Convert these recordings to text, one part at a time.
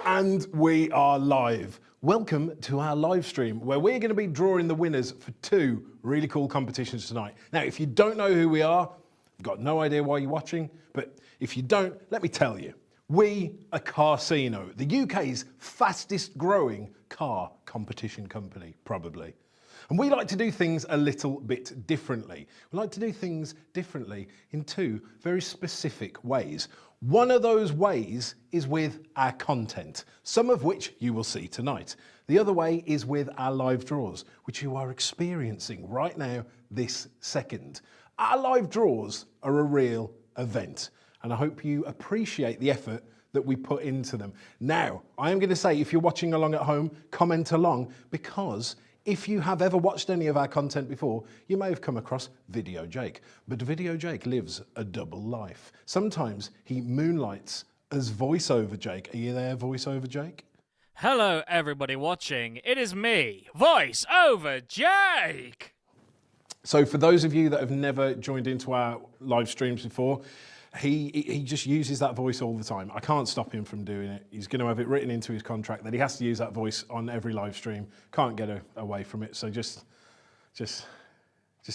And we are live. Welcome to our live stream where we're going to be drawing the winners for two really cool competitions tonight. Now, if you don't know who we are, I've got no idea why you're watching, but if you don't, let me tell you. We are Carcino, the UK's fastest growing car competition company, probably. And we like to do things a little bit differently. We like to do things differently in two very specific ways. One of those ways is with our content, some of which you will see tonight. The other way is with our live draws, which you are experiencing right now, this second. Our live draws are a real event, and I hope you appreciate the effort that we put into them. Now, I am going to say, if you're watching along at home, comment along, because if you have ever watched any of our content before, you may have come across Video Jake. But Video Jake lives a double life. Sometimes he moonlights as voiceover Jake. Are you there, voiceover Jake? Hello, everybody watching. It is me, voiceover Jake. So for those of you that have never joined into our live streams before, he just uses that voice all the time. I can't stop him from doing it. He's going to have it written into his contract that he has to use that voice on every live stream. Can't get away from it. So just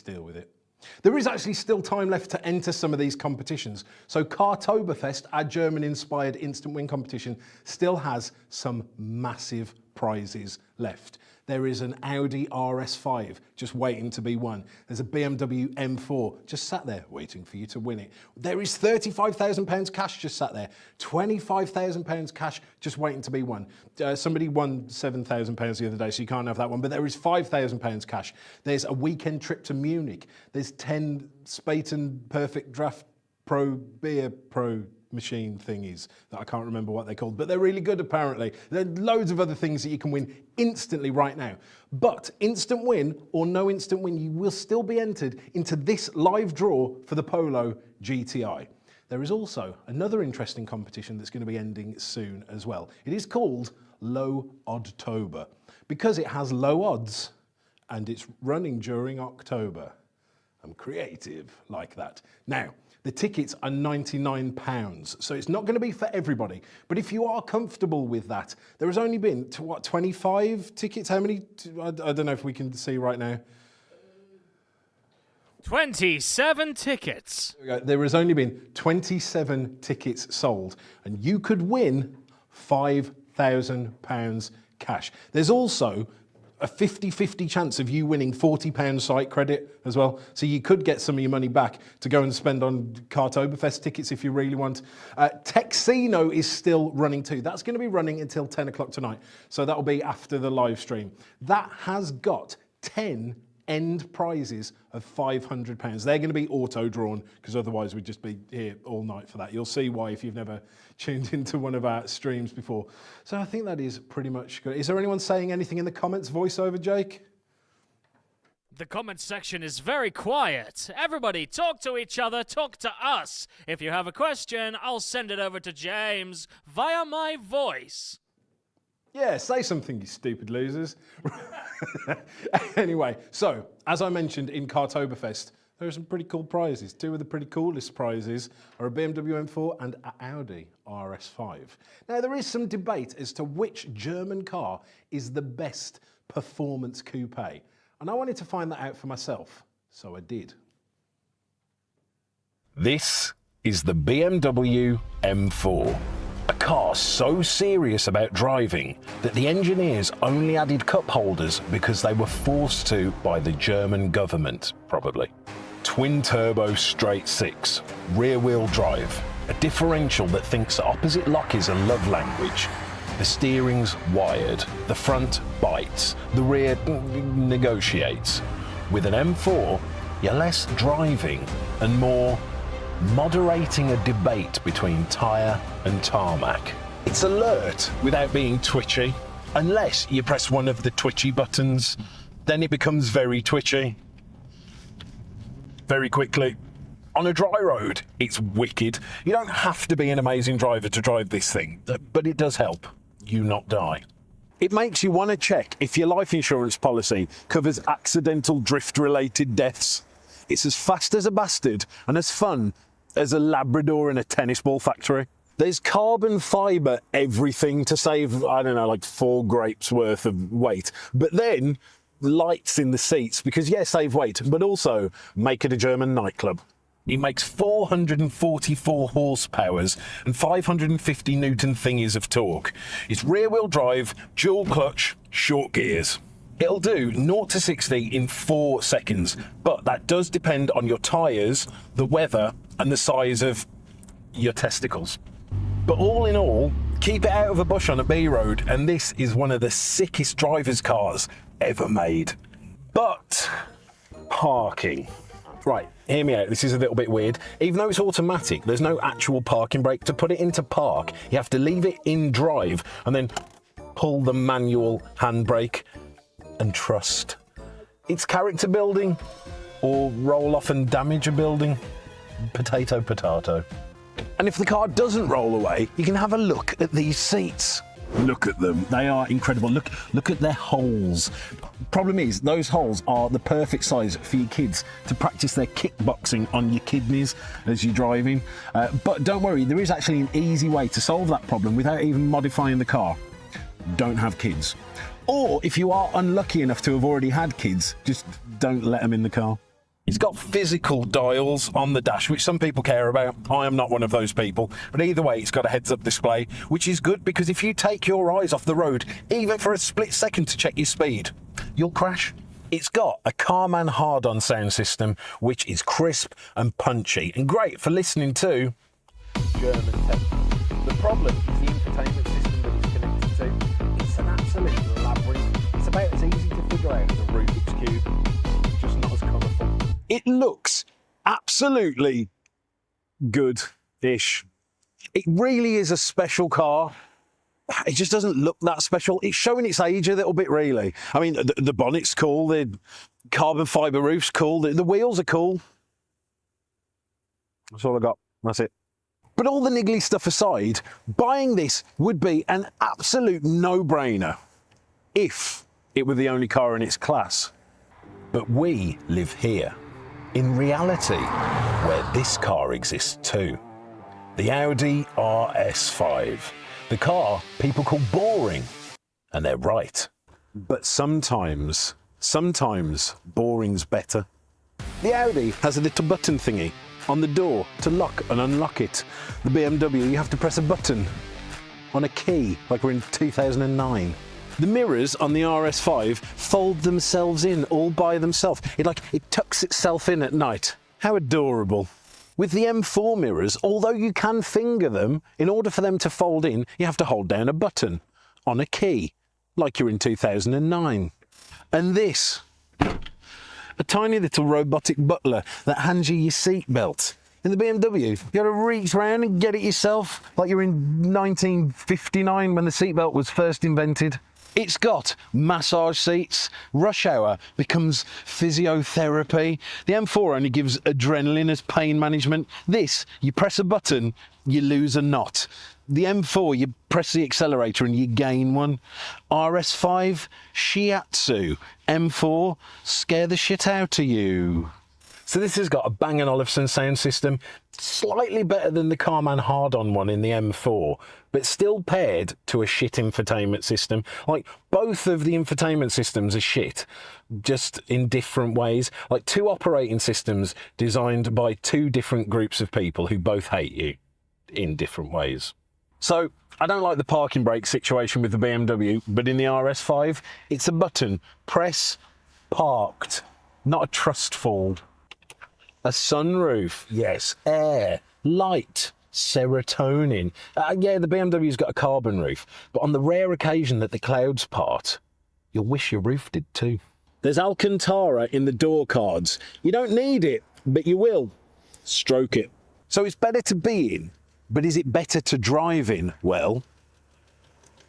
deal with it. There is actually still time left to enter some of these competitions. So Cartoberfest, our German-inspired instant win competition, still has some massive prizes left. There is an Audi RS5 just waiting to be won. There's a BMW M4 just sat there waiting for you to win it. There is £35,000 cash just sat there. £25,000 cash just waiting to be won. Somebody won £7,000 the other day, so you can't have that one, but there is £5,000 cash. There's a weekend trip to Munich. There's 10 Spaten Perfect Draft Pro Beer Pro machine thingies that I can't remember what they're called, but they're really good apparently. There are loads of other things that you can win instantly right now. But instant win or no instant win, you will still be entered into this live draw for the Polo GTI. There is also another interesting competition that's going to be ending soon as well. It is called Low-Oddtober because it has low odds and it's running during October. I'm creative like that. Now, the tickets are £99, so it's not going to be for everybody. But if you are comfortable with that, there has only been, 25 tickets? How many? I don't know if we can see right now. 27 tickets. There has only been 27 tickets sold, and you could win £5,000 cash. There's also a 50-50 chance of you winning £40 site credit as well. So you could get some of your money back to go and spend on Cartoberfest tickets if you really want. Texino is still running too. That's going to be running until 10 o'clock tonight. So that'll be after the live stream. That has got 10 end prizes of £500. They're going to be auto-drawn because otherwise we'd just be here all night for that. You'll see why if you've never tuned into one of our streams before. So I think that is pretty much good. Is there anyone saying anything in the comments, voiceover Jake? The comment section is very quiet. Everybody talk to each other, talk to us. If you have a question, I'll send it over to James via my voice. Yeah, say something, you stupid losers. Anyway, so, as I mentioned in Cartoberfest, there are some pretty cool prizes. Two of the pretty coolest prizes are a BMW M4 and an Audi RS5. Now, there is some debate as to which German car is the best performance coupe. And I wanted to find that out for myself, so I did. This is the BMW M4. A car so serious about driving that the engineers only added cup holders because they were forced to by the German government, probably. Twin-turbo straight six, rear-wheel drive, a differential that thinks opposite lock is a love language. The steering's wired, the front bites, the rear negotiates. With an M4, you're less driving and more moderating a debate between tyre and tarmac. It's alert without being twitchy, unless you press one of the twitchy buttons, then it becomes very twitchy. Very quickly. On a dry road, it's wicked. You don't have to be an amazing driver to drive this thing, but it does help you not die. It makes you want to check if your life insurance policy covers accidental drift-related deaths. It's as fast as a bastard and as fun as a Labrador in a tennis ball factory. There's carbon fibre everything to save, I don't know, like 4 grapes worth of weight. But then lights in the seats because, yeah, save weight, but also make it a German nightclub. It makes 444 horsepowers and 550 newton thingies of torque. It's rear-wheel drive, dual clutch, short gears. It'll do 0 to 60 in 4 seconds, but that does depend on your tyres, the weather, and the size of your testicles. But all in all, keep it out of a bush on a B road, and this is one of the sickest driver's cars ever made. But parking. Right, hear me out, this is a little bit weird. Even though it's automatic, there's no actual parking brake. To put it into park, you have to leave it in drive and then pull the manual handbrake and trust. It's character building, or roll off and damage a building. Potato, potato. And if the car doesn't roll away, you can have a look at these seats. Look at them, they are incredible. Look at their holes. Problem is, those holes are the perfect size for your kids to practice their kickboxing on your kidneys as you're driving. But don't worry, there is actually an easy way to solve that problem without even modifying the car. Don't have kids. Or if you are unlucky enough to have already had kids, just don't let them in the car. It's got physical dials on the dash, which some people care about. I am not one of those people. But either way, it's got a heads-up display, which is good because if you take your eyes off the road, even for a split second to check your speed, you'll crash. It's got a Carman hard-on sound system, which is crisp and punchy and great for listening to German techno. The problem is the infotainment system that it's connected to. It's an absolute labyrinth. It's about as easy to figure out as a Rubik's Cube, just not as colourful. It looks absolutely good-ish. It really is a special car. It just doesn't look that special. It's showing its age a little bit, really. I mean, the bonnet's cool, the carbon fibre roof's cool, the wheels are cool. That's all I got. That's it. But all the niggly stuff aside, buying this would be an absolute no-brainer if it were the only car in its class. But we live here, in reality, where this car exists too. The Audi RS5. The car people call boring, and they're right. But sometimes boring's better. The Audi has a little button thingy on the door to lock and unlock it. The BMW, you have to press a button on a key, like we're in 2009. The mirrors on the RS5 fold themselves in all by themselves. It tucks itself in at night. How adorable. With the M4 mirrors, although you can finger them, in order for them to fold in, you have to hold down a button on a key, like you're in 2009. And this, a tiny little robotic butler that hands you your seatbelt. In the BMW, you got to reach around and get it yourself, like you're in 1959 when the seatbelt was first invented. It's got massage seats, rush hour becomes physiotherapy. The M4 only gives adrenaline as pain management. This, you press a button, you lose a knot. The M4, you press the accelerator and you gain one. RS5, shiatsu. M4, scare the shit out of you. So this has got a Bang & Olufsen sound system, slightly better than the Carman hard-on one in the M4, but still paired to a shit infotainment system. Like, both of the infotainment systems are shit, just in different ways. Like 2 operating systems designed by 2 different groups of people who both hate you in different ways. So, I don't like the parking brake situation with the BMW, but in the RS5, it's a button. Press, parked, not a trust fall. A sunroof, yes. Air, light, serotonin. Yeah, the BMW's got a carbon roof, but on the rare occasion that the clouds part, you'll wish your roof did too. There's Alcantara in the door cards. You don't need it, but you will. Stroke it. So it's better to be in, but is it better to drive in? Well,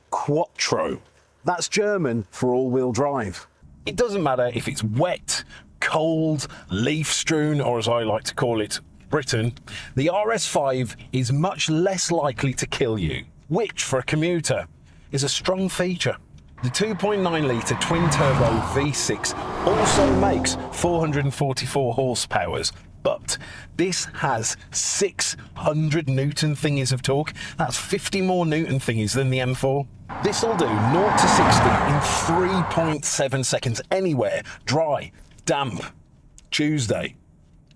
Quattro. That's German for all-wheel drive. It doesn't matter if it's wet, cold, leaf-strewn, or as I like to call it, Britain, the RS5 is much less likely to kill you, which for a commuter is a strong feature. The 2.9-litre twin-turbo V6 also makes 444 horsepower, but this has 600 newton thingies of torque. That's 50 more newton thingies than the M4. This'll do 0 to 60 in 3.7 seconds anywhere, dry, damp, Tuesday.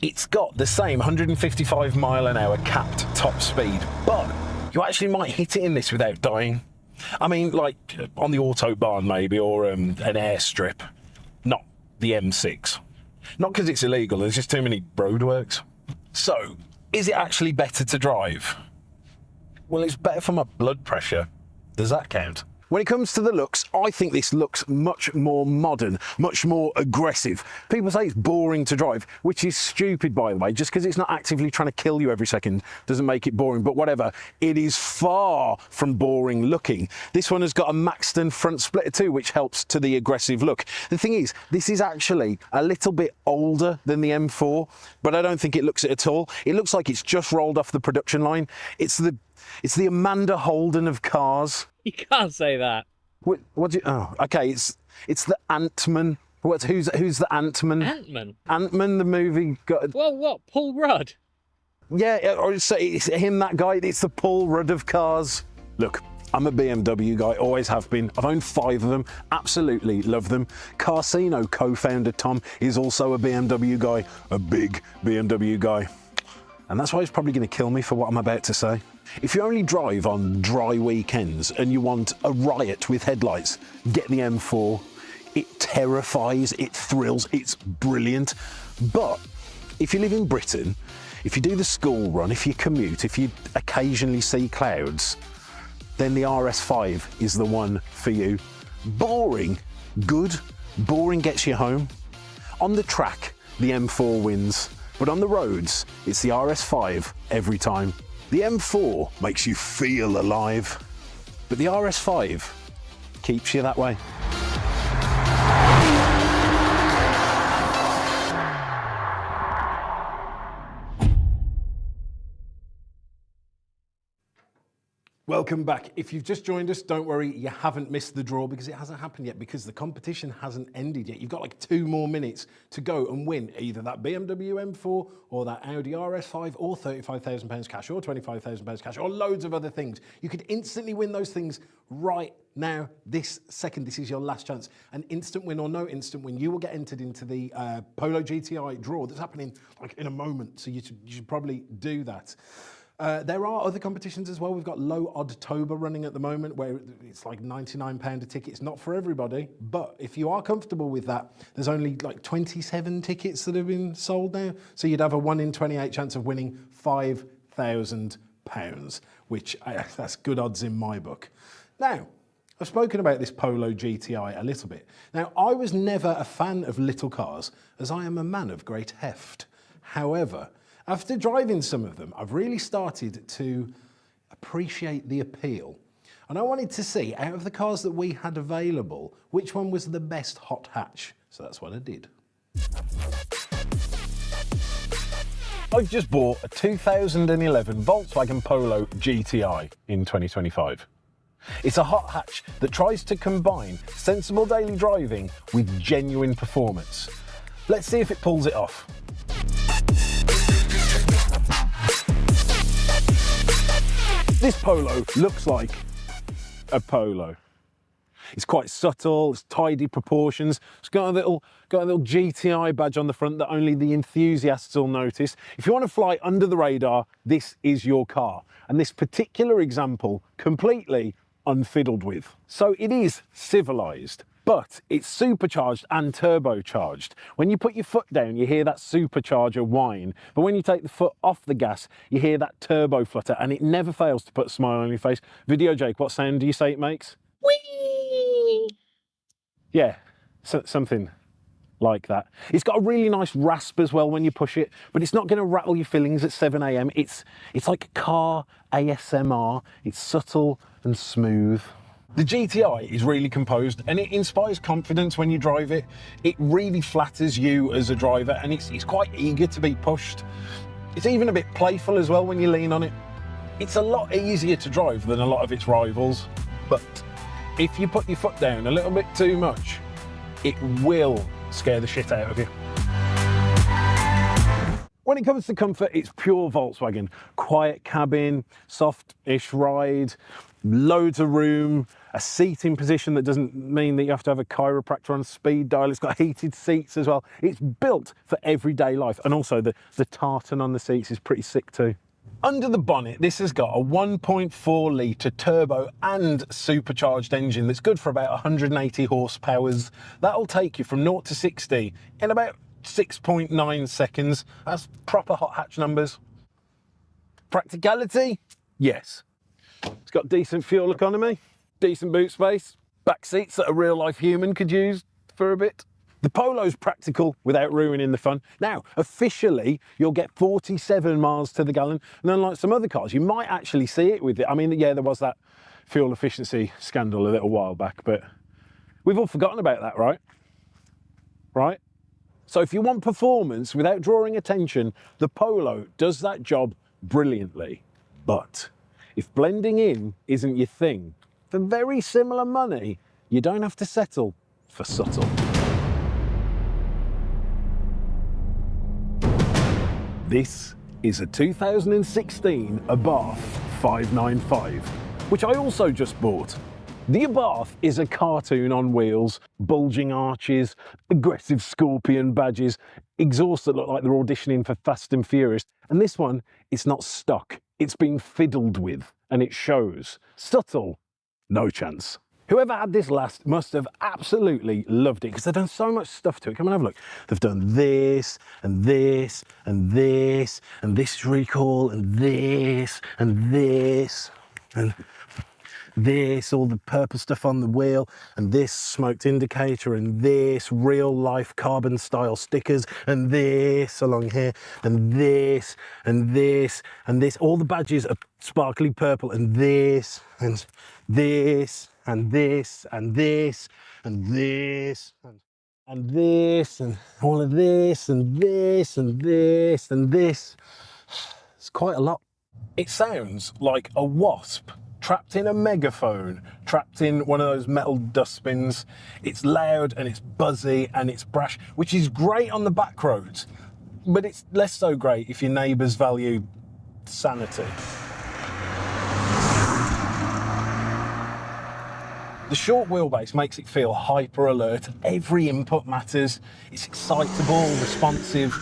It's got the same 155 mile an hour capped top speed, but you actually might hit it in this without dying. I mean, like on the Autobahn maybe, or an airstrip, not the M6. Not because it's illegal, there's just too many roadworks. So, is it actually better to drive? Well, it's better for my blood pressure. Does that count? When it comes to the looks, I think this looks much more modern, much more aggressive. People say it's boring to drive, which is stupid, by the way. Just because it's not actively trying to kill you every second doesn't make it boring, but whatever. It is far from boring looking. This one has got a Maxton front splitter too, which helps to the aggressive look. The thing is, this is actually a little bit older than the M4, but I don't think it looks it at all. It looks like it's just rolled off the production line. It's the Amanda Holden of cars. You can't say that. What do you? Oh, okay. It's the Ant-Man. Who's the Ant-Man? Ant-Man? Ant-Man, the movie. Well, what? Paul Rudd? Yeah, or it's him, that guy. It's the Paul Rudd of cars. Look, I'm a BMW guy, always have been. I've owned 5 of them, absolutely love them. Carcino co-founder Tom is also a BMW guy, a big BMW guy. And that's why he's probably going to kill me for what I'm about to say. If you only drive on dry weekends and you want a riot with headlights, get the M4. It terrifies, it thrills, it's brilliant. But if you live in Britain, if you do the school run, if you commute, if you occasionally see clouds, then the RS5 is the one for you. Boring, good. Boring gets you home. On the track, the M4 wins. But on the roads, it's the RS5 every time. The M4 makes you feel alive, but the RS5 keeps you that way. Welcome back. If you've just joined us, don't worry, you haven't missed the draw because it hasn't happened yet, because the competition hasn't ended yet. You've got like 2 more minutes to go and win either that BMW M4 or that Audi RS5 or £35,000 cash or £25,000 cash or loads of other things. You could instantly win those things right now, this second. This is your last chance. An instant win or no instant win, you will get entered into the Polo GTI draw that's happening like in a moment, so you should probably do that. There are other competitions as well. We've got Low-Oddtober running at the moment, where it's like £99 a ticket. It's not for everybody, but if you are comfortable with that, there's only like 27 tickets that have been sold now. So you'd have a 1 in 28 chance of winning £5,000, which that's good odds in my book. Now, I've spoken about this Polo GTI a little bit. Now, I was never a fan of little cars, as I am a man of great heft. However, after driving some of them, I've really started to appreciate the appeal. And I wanted to see, out of the cars that we had available, which one was the best hot hatch. So that's what I did. I've just bought a 2011 Volkswagen Polo GTI in 2025. It's a hot hatch that tries to combine sensible daily driving with genuine performance. Let's see if it pulls it off. This Polo looks like a Polo. It's quite subtle, it's tidy proportions. It's got a little GTI badge on the front that only the enthusiasts will notice. If you want to fly under the radar, this is your car. And this particular example, completely unfiddled with. So it is civilized, but it's supercharged and turbocharged. When you put your foot down, you hear that supercharger whine, but when you take the foot off the gas, you hear that turbo flutter, and it never fails to put a smile on your face. Video Jake, what sound do you say it makes? Whee! Yeah, something like that. It's got a really nice rasp as well when you push it, but it's not going to rattle your fillings at 7 a.m. It's like car ASMR. It's subtle and smooth. The GTI is really composed and it inspires confidence when you drive it. It really flatters you as a driver and it's quite eager to be pushed. It's even a bit playful as well when you lean on it. It's a lot easier to drive than a lot of its rivals, but if you put your foot down a little bit too much, it will scare the shit out of you. When it comes to comfort, it's pure Volkswagen. Quiet cabin, soft-ish ride, loads of room, a seating position that doesn't mean that you have to have a chiropractor on speed dial. It's got heated seats as well. It's built for everyday life. And also the tartan on the seats is pretty sick too. Under the bonnet, this has got a 1.4 litre turbo and supercharged engine that's good for about 180 horsepower. That'll take you from 0 to 60 in about 6.9 seconds. That's proper hot hatch numbers. Practicality? Yes. It's got decent fuel economy, decent boot space, back seats that a real life human could use for a bit. The Polo's practical without ruining the fun. Now, officially, you'll get 47 miles to the gallon, and unlike some other cars, you might actually see it with it. I mean, yeah, there was that fuel efficiency scandal a little while back, but we've all forgotten about that, right? Right? So if you want performance without drawing attention, the Polo does that job brilliantly. But if blending in isn't your thing, for very similar money, you don't have to settle for subtle. This is a 2016 Abarth 595, which I also just bought. The Abarth is a cartoon on wheels, bulging arches, aggressive scorpion badges, exhausts that look like they're auditioning for Fast and Furious. And this one, it's not stock, it's been fiddled with, and it shows. Subtle? No chance. Whoever had this last must have absolutely loved it because they've done so much stuff to it. Come and have a look. They've done this, and this, and this, and this is really cool, and this, and this, and this, all the purple stuff on the wheel, and this smoked indicator, and this real life carbon style stickers, and this along here, and this, and this, and this. All the badges are sparkly purple, and this, and this, and this, and this, and this, and this, and all of this, and this, and this, and this. It's quite a lot. It sounds like a wasp trapped in a megaphone, trapped in one of those metal dustbins. It's loud and it's buzzy and it's brash, which is great on the back roads, but it's less so great if your neighbours value sanity. The short wheelbase makes it feel hyper alert. Every input matters. It's excitable, responsive,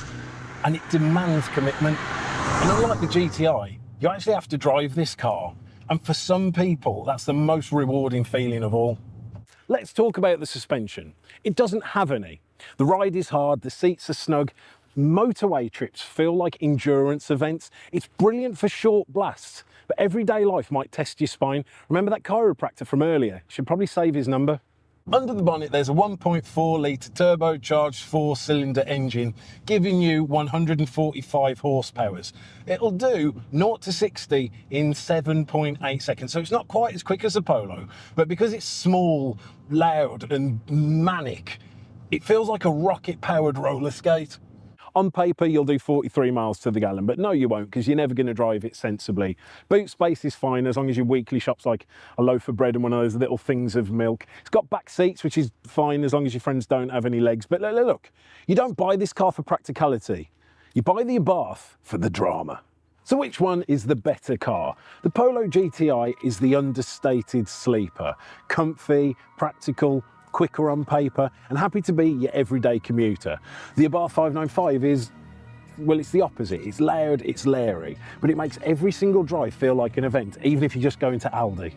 and it demands commitment. And unlike the GTI, you actually have to drive this car. And for some people, that's the most rewarding feeling of all. Let's talk about the suspension. It doesn't have any. The ride is hard, the seats are snug. Motorway trips feel like endurance events. It's brilliant for short blasts, but everyday life might test your spine. Remember that chiropractor from earlier? Should probably save his number. Under the bonnet, there's a 1.4 litre turbocharged 4-cylinder engine, giving you 145 horsepower. It'll do 0 to 60 in 7.8 seconds, so it's not quite as quick as a Polo, but because it's small, loud and manic, it feels like a rocket-powered roller skate. On paper, you'll do 43 miles to the gallon, but no, you won't, because you're never going to drive it sensibly. Boot space is fine as long as your weekly shop's like a loaf of bread and one of those little things of milk. It's got back seats, which is fine as long as your friends don't have any legs. But look, you don't buy this car for practicality. You buy the Abarth for the drama. So which one is the better car? The Polo GTI is the understated sleeper. Comfy, practical, quicker on paper, and happy to be your everyday commuter. The Abarth 595 is, well, it's the opposite. It's loud, it's leery, but it makes every single drive feel like an event, even if you're just going to Aldi.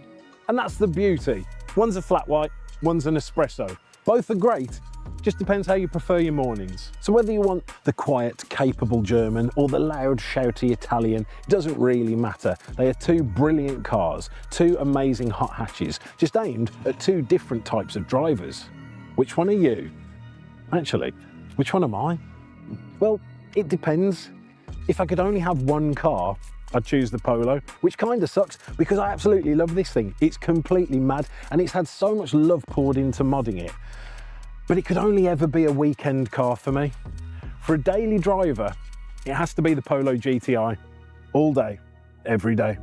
And that's the beauty. One's a flat white, one's an espresso. Both are great, just depends how you prefer your mornings. So whether you want the quiet, capable German or the loud, shouty Italian, it doesn't really matter. They are two brilliant cars, two amazing hot hatches, just aimed at two different types of drivers. Which one are you? Actually, Which one am I? Well, it depends. If I could only have one car, I'd choose the Polo, which kind of sucks because I absolutely love this thing. It's completely mad and it's had so much love poured into modding it. But it could only ever be a weekend car for me. For a daily driver, it has to be the Polo GTI. All day, every day.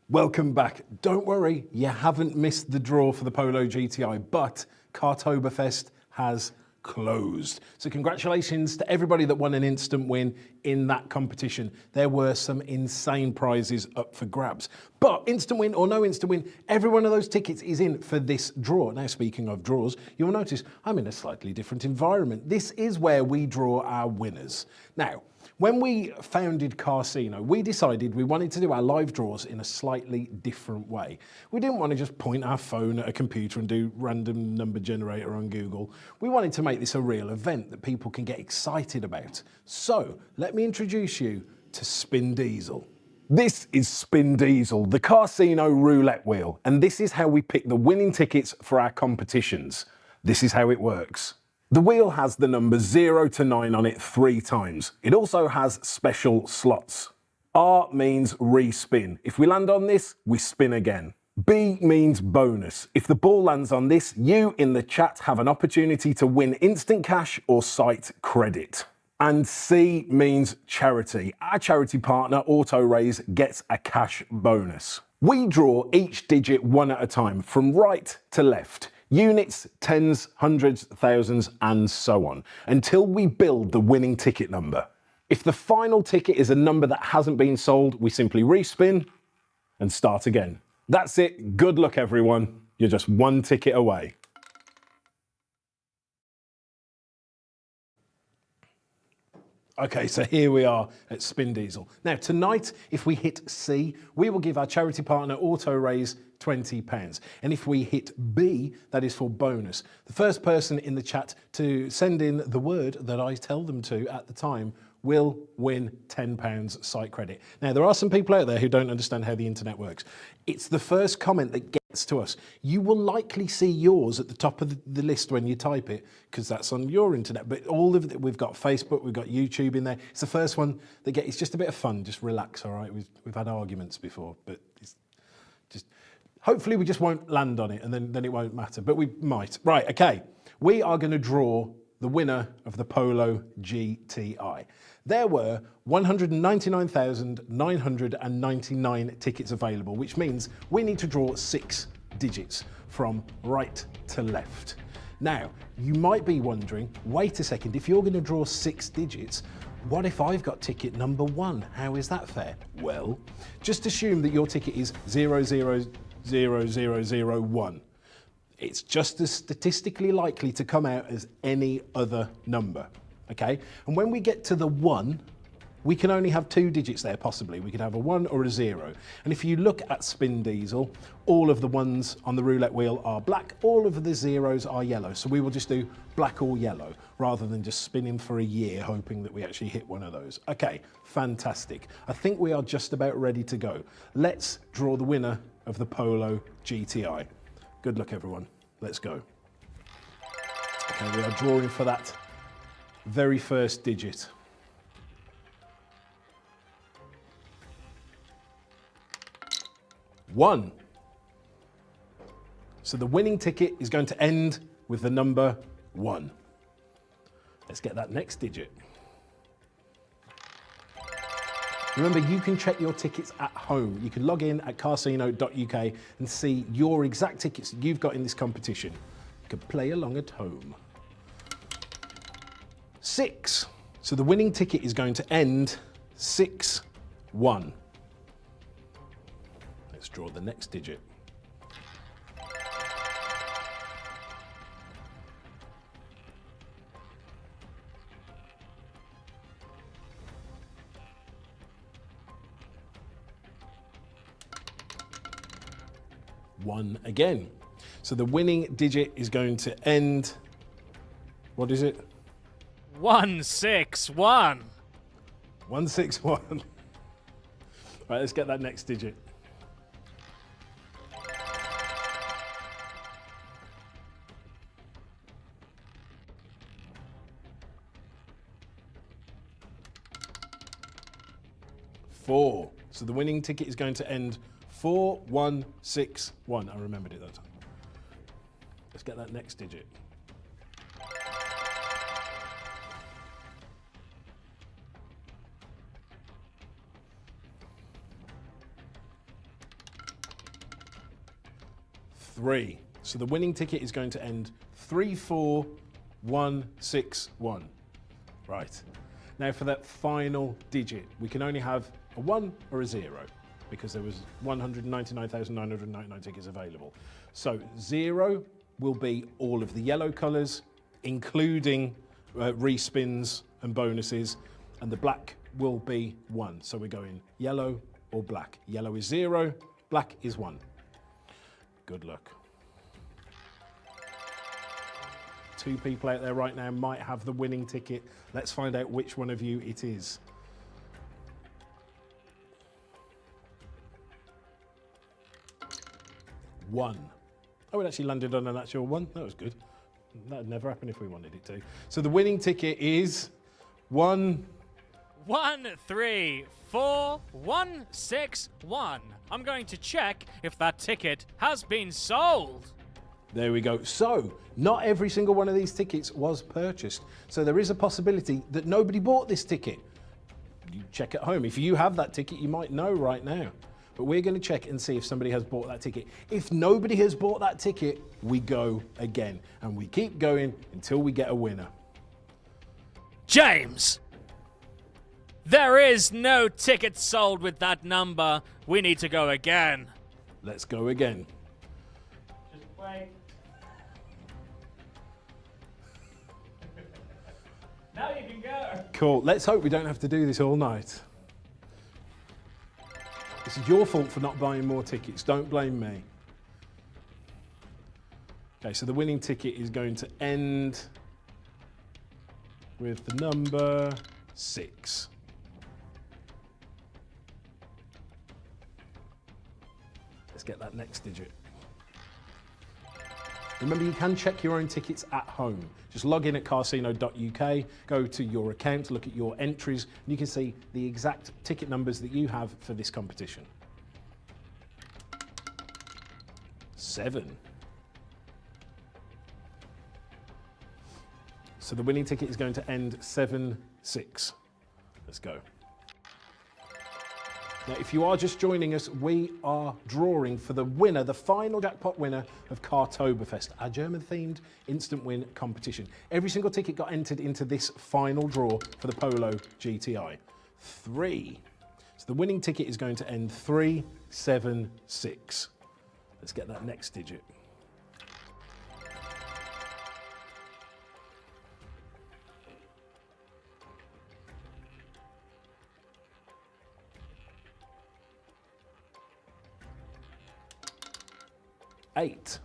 Welcome back. Don't worry, you haven't missed the draw for the Polo GTI, but Cartoberfest has closed. So congratulations to everybody that won an instant win in that competition. There were some insane prizes up for grabs. But instant win or no instant win, every one of those tickets is in for this draw. Now, speaking of draws, you'll notice I'm in a slightly different environment. This is where we draw our winners. Now, when we founded Casino, we decided we wanted to do our live draws in a slightly different way. We didn't want to just point our phone at a computer and do random number generator on Google. We wanted to make this a real event that people can get excited about. So let me introduce you to Spin Diesel. This is Spin Diesel, the Casino roulette wheel, and this is how we pick the winning tickets for our competitions. This is how it works. The wheel has the numbers 0 to 9 on it 3 times. It also has special slots. R means re-spin. If we land on this, we spin again. B means bonus. If the ball lands on this, you in the chat have an opportunity to win instant cash or site credit. And C means charity. Our charity partner, AutoRaise, gets a cash bonus. We draw each digit one at a time, from right to left. Units, tens, hundreds, thousands, and so on, until we build the winning ticket number. If the final ticket is a number that hasn't been sold, we simply respin and start again. That's it. Good luck, everyone. You're just one ticket away. Okay, so here we are at Spin Diesel. Now, tonight, if we hit C, we will give our charity partner AutoRaise £20. And if we hit B, that is for bonus. The first person in the chat to send in the word that I tell them to at the time will win £10 site credit. Now, there are some people out there who don't understand how the internet works. It's the first comment that gets to us. You will likely see yours at the top of the list when you type it, because that's on your internet. But all of it, we've got Facebook, we've got YouTube in there. It's the first one that gets, it's just a bit of fun. Just relax, all right? We've had arguments before, but it's just, hopefully we just won't land on it and then it won't matter, but we might. Right, okay. We are gonna draw the winner of the Polo GTI. There were 199,999 tickets available, which means we need to draw 6 digits from right to left. Now, you might be wondering, wait a second, if you're going to draw 6 digits, what if I've got ticket number 1? How is that fair? Well, just assume that your ticket is 000001. It's just as statistically likely to come out as any other number, okay? And when we get to the 1, we can only have 2 digits there, possibly. We could have a 1 or a 0. And if you look at Spin Diesel, all of the ones on the roulette wheel are black, all of the zeros are yellow. So we will just do black or yellow, rather than just spinning for a year, hoping that we actually hit one of those. Okay, fantastic. I think we are just about ready to go. Let's draw the winner of the Polo GTI. Good luck, everyone. Let's go. Okay, we are drawing for that very first digit. One. So the winning ticket is going to end with the number 1. Let's get that next digit. Remember, you can check your tickets at home. You can log in at casino.uk and see your exact tickets that you've got in this competition. You can play along at home. 6. So the winning ticket is going to end 6-1. Let's draw the next digit. One again. So the winning digit is going to end, what is it? 161. 161. Right, let's get that next digit. Four. So the winning ticket is going to end 4161. I remembered it that time. Let's get that next digit. Three. So the winning ticket is going to end 34161. Right. Now for that final digit, we can only have a 1 or a 0 because there was 199,999 tickets available. So 0 will be all of the yellow colours, including respins and bonuses, and the black will be 1. So we're going yellow or black. Yellow is 0, black is 1. Good luck. 2 people out there right now might have the winning ticket. Let's find out which one of you it is. One. Oh, it actually landed on an actual 1. That was good. That would never happen if we wanted it to. So the winning ticket is 134,161. I'm going to check if that ticket has been sold. There we go. So, not every single one of these tickets was purchased. So there is a possibility that nobody bought this ticket. You check at home. If you have that ticket, you might know right now. But we're going to check and see if somebody has bought that ticket. If nobody has bought that ticket, we go again. And we keep going until we get a winner. James! There is no ticket sold with that number. We need to go again. Let's go again. Just wait. Now you can go. Cool. Let's hope we don't have to do this all night. This is your fault for not buying more tickets. Don't blame me. Okay, so the winning ticket is going to end with the number 6. Let's get that next digit. Remember, you can check your own tickets at home. Just log in at casino.uk, go to your account, look at your entries, and you can see the exact ticket numbers that you have for this competition. 7. So the winning ticket is going to end 7-6. Let's go. Now, if you are just joining us, we are drawing for the winner, the final jackpot winner of Cartoberfest, our German-themed instant win competition. Every single ticket got entered into this final draw for the Polo GTI. 3. So the winning ticket is going to end 376. Let's get that next digit. Eight.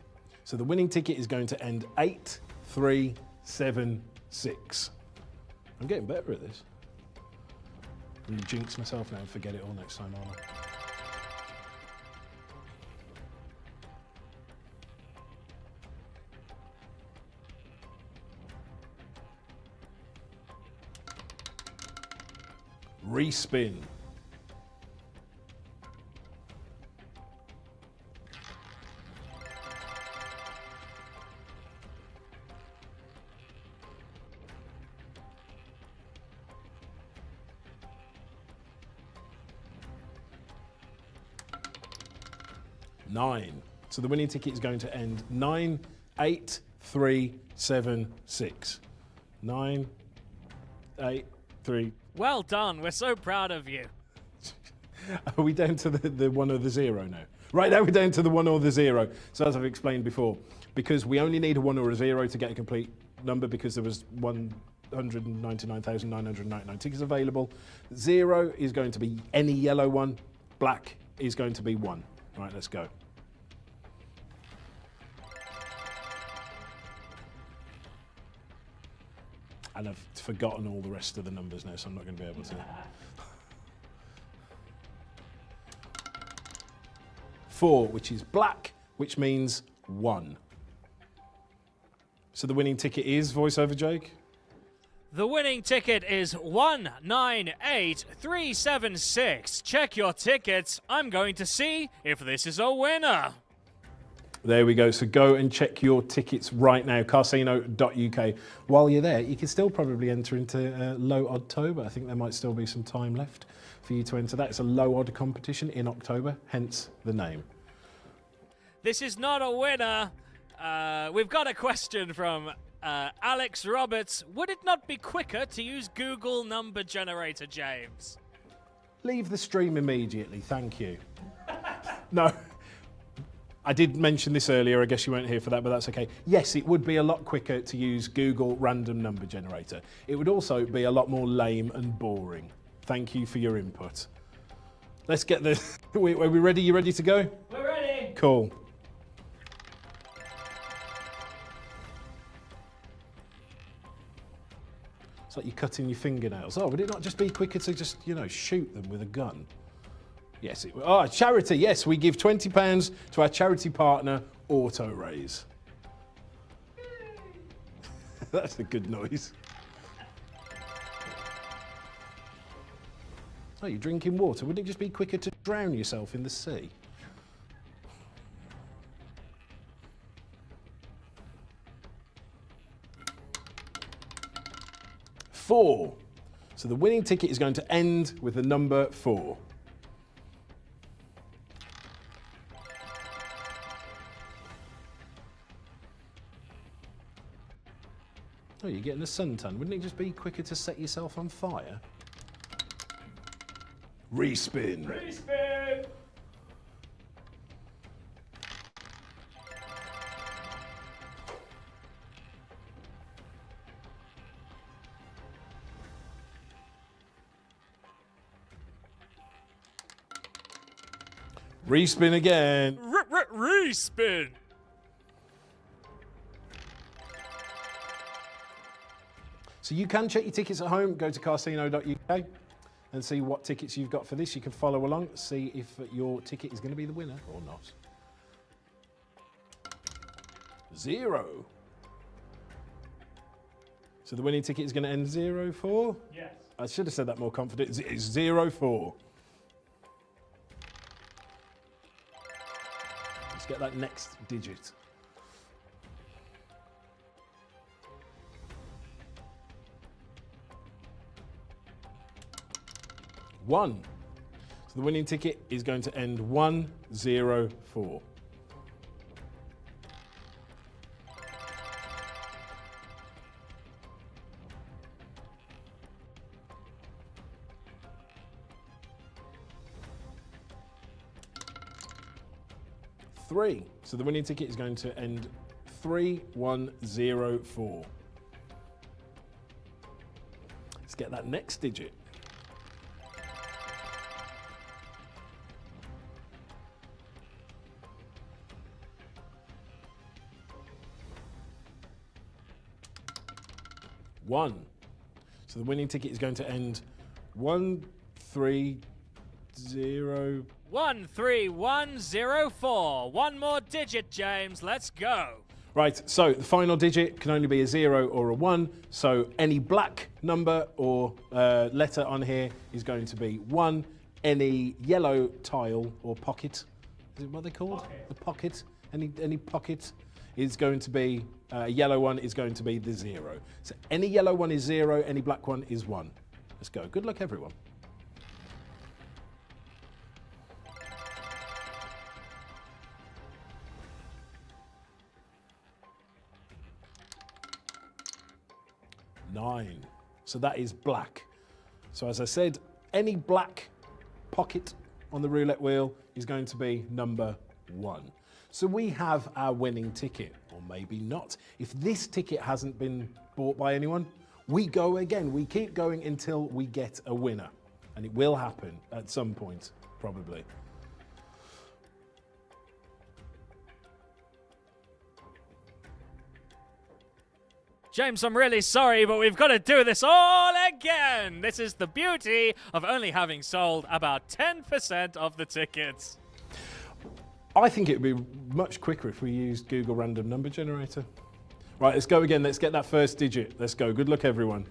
So the winning ticket is going to end 8376. I'm getting better at this. I'm going to jinx myself now and forget it all next time, aren't I? Respin. Nine. So the winning ticket is going to end 98376. 983. Well done. We're so proud of you. Are we down to the 1 or the 0 now? Right now we're down to the 1 or the 0. So as I've explained before, because we only need a 1 or a 0 to get a complete number because there was 199,999 tickets available. 0 is going to be any yellow one. Black is going to be 1. Right, let's go. And I've forgotten all the rest of the numbers now, so I'm not going to be able to. 4, which is black, which means 1. So the winning ticket is, voiceover Jake? The winning ticket is 198376. Check your tickets. I'm going to see if this is a winner. There we go. So go and check your tickets right now, carcino.uk. While you're there, you can still probably enter into Low-Oddtober. I think there might still be some time left for you to enter that. It's a low-odd competition in October, hence the name. This is not a winner. We've got a question from Alex Roberts. Would it not be quicker to use Google number generator, James? Leave the stream immediately, thank you. No. I did mention this earlier, I guess you weren't here for that, but that's okay. Yes, it would be a lot quicker to use Google random number generator. It would also be a lot more lame and boring. Thank you for your input. Let's get the... Are we ready? You ready to go? We're ready. Cool. It's like you're cutting your fingernails. Oh, would it not just be quicker to just, shoot them with a gun? Yes, charity. Yes, we give £20 to our charity partner, Auto Raise. That's a good noise. Oh, you're drinking water. Wouldn't it just be quicker to drown yourself in the sea? Four. So the winning ticket is going to end with the number 4. Oh, you're getting a suntan. Wouldn't it just be quicker to set yourself on fire? Respin. Respin. Respin again. Respin. So you can check your tickets at home. Go to carcino.uk and see what tickets you've got for this. You can follow along, see if your ticket is going to be the winner or not. 0. So the winning ticket is going to end 0-4? Yes. I should have said that more confident. It's 0-4. Let's get that next digit. 1. So the winning ticket is going to end 1-0-4. Three. So the winning ticket is going to end 3-1-0-4. Let's get that next digit. 1. So the winning ticket is going to end 1-3-0. 13104. One more digit, James. Let's go. Right, so the final digit can only be a 0 or a 1. So any black number or letter on here is going to be 1. Any yellow tile or pocket, is it what they called? Pocket. The pocket. Any pocket is going to be, a yellow one is going to be the 0. So any yellow one is 0, any black one is 1. Let's go. Good luck, everyone. Nine. So that is black. So as I said, any black pocket on the roulette wheel is going to be number 1. So we have our winning ticket, or maybe not. If this ticket hasn't been bought by anyone, we go again. We keep going until we get a winner. And it will happen at some point, probably. James, I'm really sorry, but we've got to do this all again. This is the beauty of only having sold about 10% of the tickets. I think it would be much quicker if we used Google Random Number Generator. Right, let's go again. Let's get that first digit. Let's go. Good luck, everyone.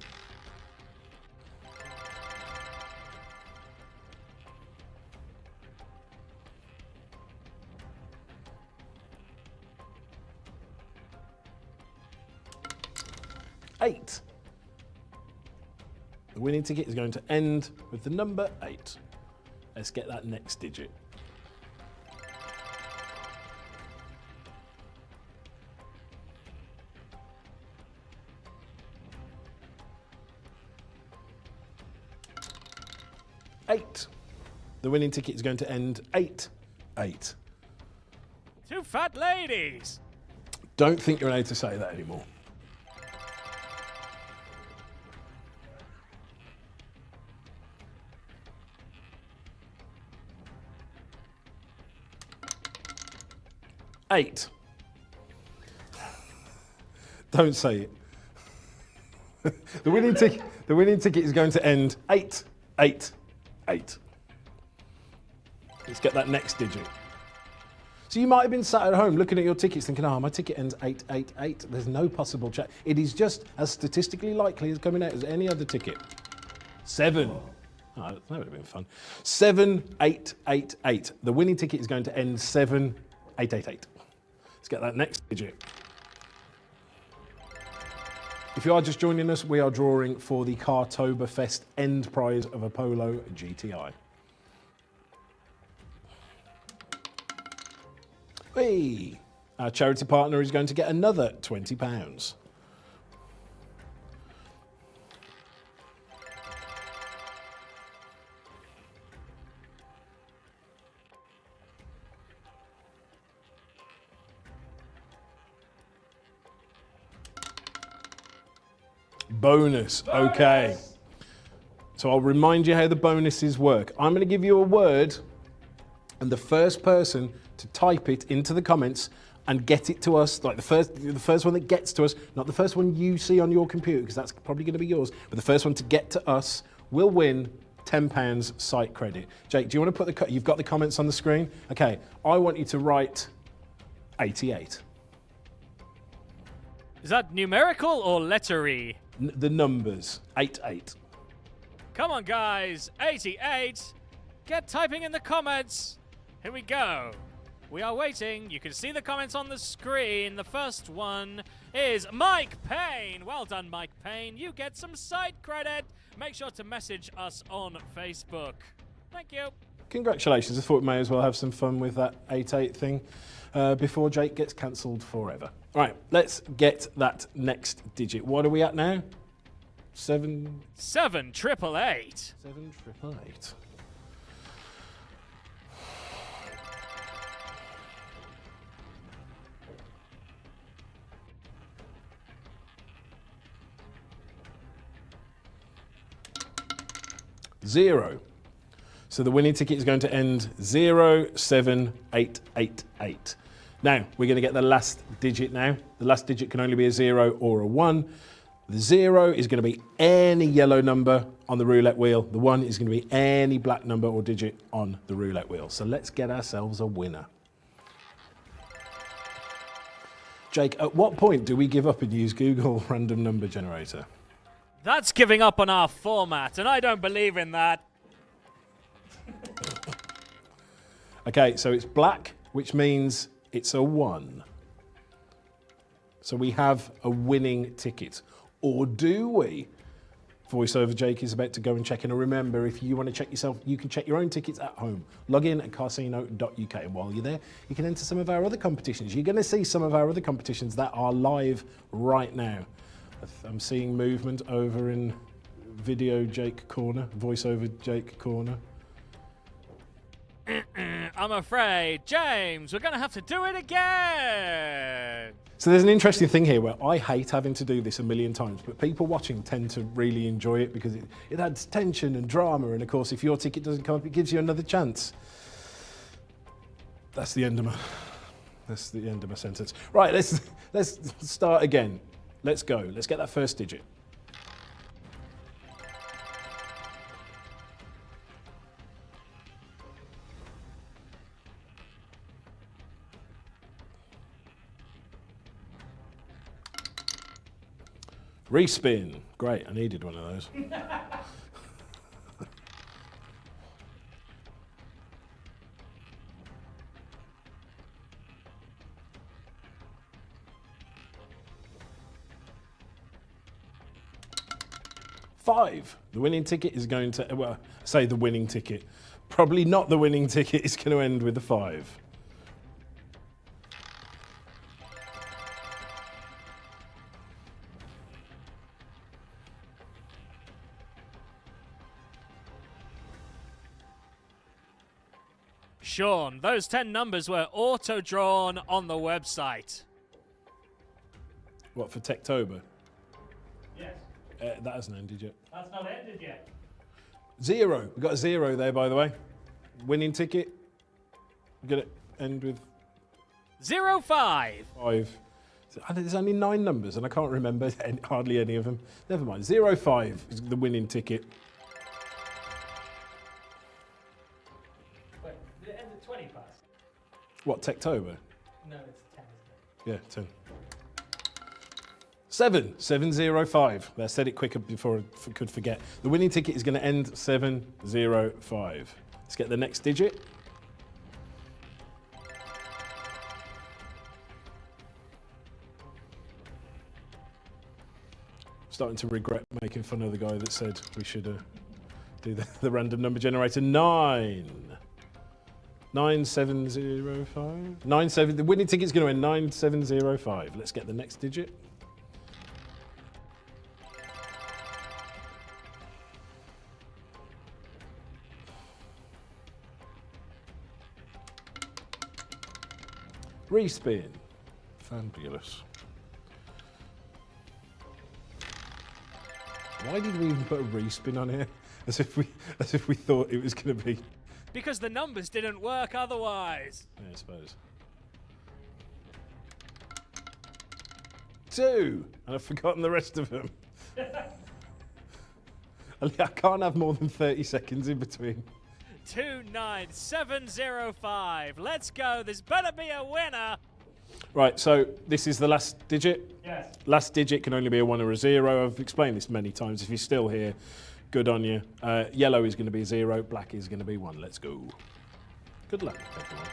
Eight. The winning ticket is going to end with the number 8. Let's get that next digit. Eight. The winning ticket is going to end 8-8. Two fat ladies. Don't think you're allowed to say that anymore. Eight. Don't say it. The winning ticket is going to end 8-8-8. Let's get that next digit. So you might have been sat at home looking at your tickets thinking, oh, my ticket ends 8-8-8. There's no possible chance. It is just as statistically likely as coming out as any other ticket. 7. Oh, that would have been fun. 7-8-8-8. The winning ticket is going to end 7-8-8-8. Let's get that next digit. If you are just joining us, we are drawing for the Cartoberfest end prize of a Polo GTI. Hey, our charity partner is going to get another £20. Bonus, okay. So I'll remind you how the bonuses work. I'm going to give you a word, and the first person to type it into the comments and get it to us, like the first one that gets to us, not the first one you see on your computer, because that's probably going to be yours, but the first one to get to us will win £10 site credit. Jake, do you want to put you've got the comments on the screen? Okay, I want you to write 88. Is that numerical or lettery? The numbers, 88. Come on, guys, 88. Get typing in the comments. Here we go. We are waiting. You can see the comments on the screen. The first one is Mike Payne. Well done, Mike Payne. You get some site credit. Make sure to message us on Facebook. Thank you. Congratulations. I thought we may as well have some fun with that 88 thing before Jake gets cancelled forever. All right, let's get that next digit. What are we at now? 7. 7-8-8. 7-8-8. Zero. So the winning ticket is going to end 07888. Now, we're going to get the last digit now. The last digit can only be a 0 or a 1. The 0 is going to be any yellow number on the roulette wheel. The 1 is going to be any black number or digit on the roulette wheel. So let's get ourselves a winner. Jake, at what point do we give up and use Google Random Number Generator? That's giving up on our format, and I don't believe in that. Okay, so it's black, which means it's a 1. So we have a winning ticket. Or do we? VoiceOver Jake is about to go and check in. And remember, if you want to check yourself, you can check your own tickets at home. Log in at casino.uk. And while you're there, you can enter some of our other competitions. You're going to see some of our other competitions that are live right now. I'm seeing movement over in Video Jake Corner, VoiceOver Jake Corner. I'm afraid, James, we're going to have to do it again. So there's an interesting thing here where I hate having to do this a million times, but people watching tend to really enjoy it because it adds tension and drama. And of course, if your ticket doesn't come up, it gives you another chance. That's the end of my sentence. Right, let's start again. Let's go. Let's get that first digit. Respin. Great, I needed one of those. Five. The winning ticket is going to, well, say the winning ticket. Probably not the winning ticket, it's going to end with a 5. Sean, those 10 numbers were auto-drawn on the website. What, for Techtober? Yes. That hasn't ended yet. That's not ended yet. 0. We've got a 0 there, by the way. Winning ticket. We're going to end with 05. 5. There's only 9 numbers, and I can't remember hardly any of them. Never mind. 05 is the winning ticket. Wait, it ends at 20 past. What, Techtober? No, it's 10, isn't it? Yeah, 10. 7. 705. I said it quicker before I could forget. The winning ticket is going to end 705. Let's get the next digit. Starting to regret making fun of the guy that said we should do the random number generator. 9. 9705. 97. The winning ticket is going to end 9705. Let's get the next digit. Respin. Fabulous. Why did we even put a respin on here? As if we thought it was going to be. Because the numbers didn't work otherwise. Yeah, I suppose. 2, and I've forgotten the rest of them. I can't have more than 30 seconds in between. 29705. Let's go. There's better be a winner. Right, so this is the last digit. Yes. Last digit can only be a 1 or a 0. I've explained this many times. If you're still here, good on you. Yellow is going to be 0. Black is going to be 1. Let's go. Good luck, everyone.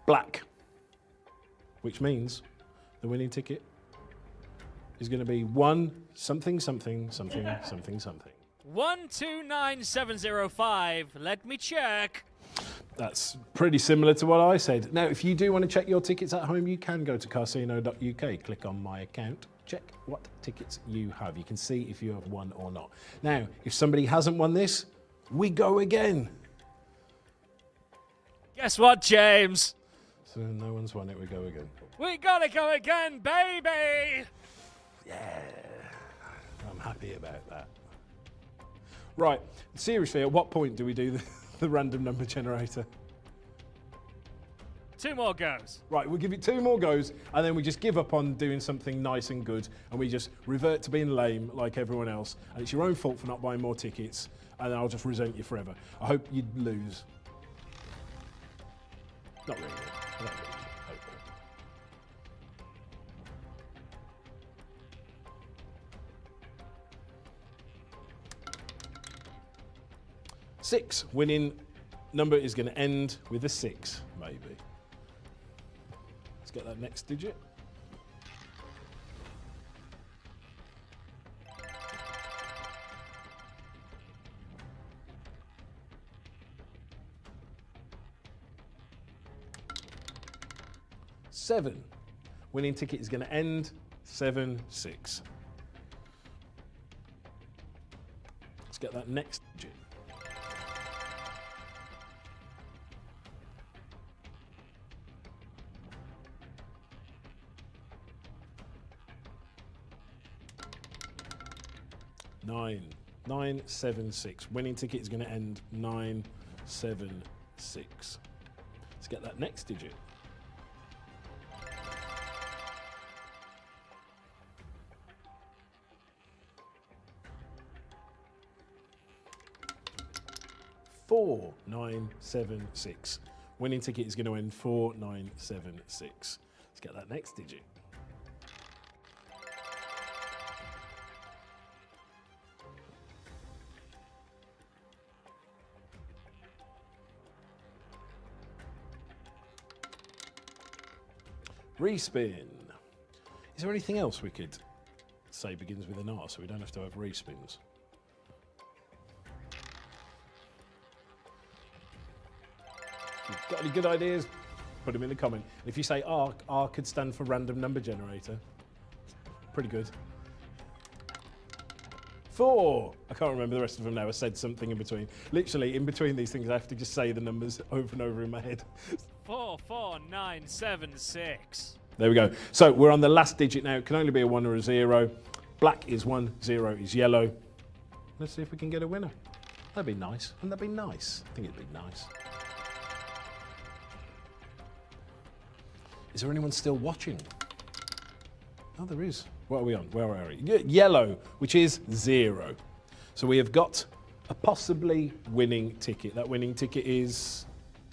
Black, which means the winning ticket is going to be 1 something something something something something. 129705. Let me check. That's pretty similar to what I said. Now, if you do want to check your tickets at home, you can go to casino.uk, click on my account, check what tickets you have. You can see if you have won or not. Now, if somebody hasn't won this, we go again. Guess what, James? So no one's won it, we go again. We gotta go again, baby! Yeah, I'm happy about that. Right, seriously, at what point do we do the random number generator? 2 more goes. Right, we'll give it 2 more goes, and then we just give up on doing something nice and good, and we just revert to being lame like everyone else. And it's your own fault for not buying more tickets, and I'll just resent you forever. I hope you'd lose. Not really. I don't really hope that. 6. Winning number is going to end with a 6, maybe. Let's get that next digit. Seven. Winning ticket is going to end 7-6. Let's get that next digit. Nine. 976. Winning ticket is going to end 976. Let's get that next digit. 4976. Winning ticket is going to end 4976. Let's get that next digit. 'Respin. Is there anything else we could say begins with an R so we don't have to have respins? If you've got any good ideas, put them in the comment. And if you say R, R could stand for random number generator. Pretty good. 4. I can't remember the rest of them now. I said something in between. Literally, in between these things, I have to just say the numbers over and over in my head. 44976. There we go. So we're on the last digit now. It can only be a 1 or a 0. Black is 1, 0 is yellow. Let's see if we can get a winner. That'd be nice. Wouldn't that be nice? I think it'd be nice. Is there anyone still watching? Oh, there is. What are we on? Where are we? Yellow, which is 0. So we have got a possibly winning ticket. That winning ticket is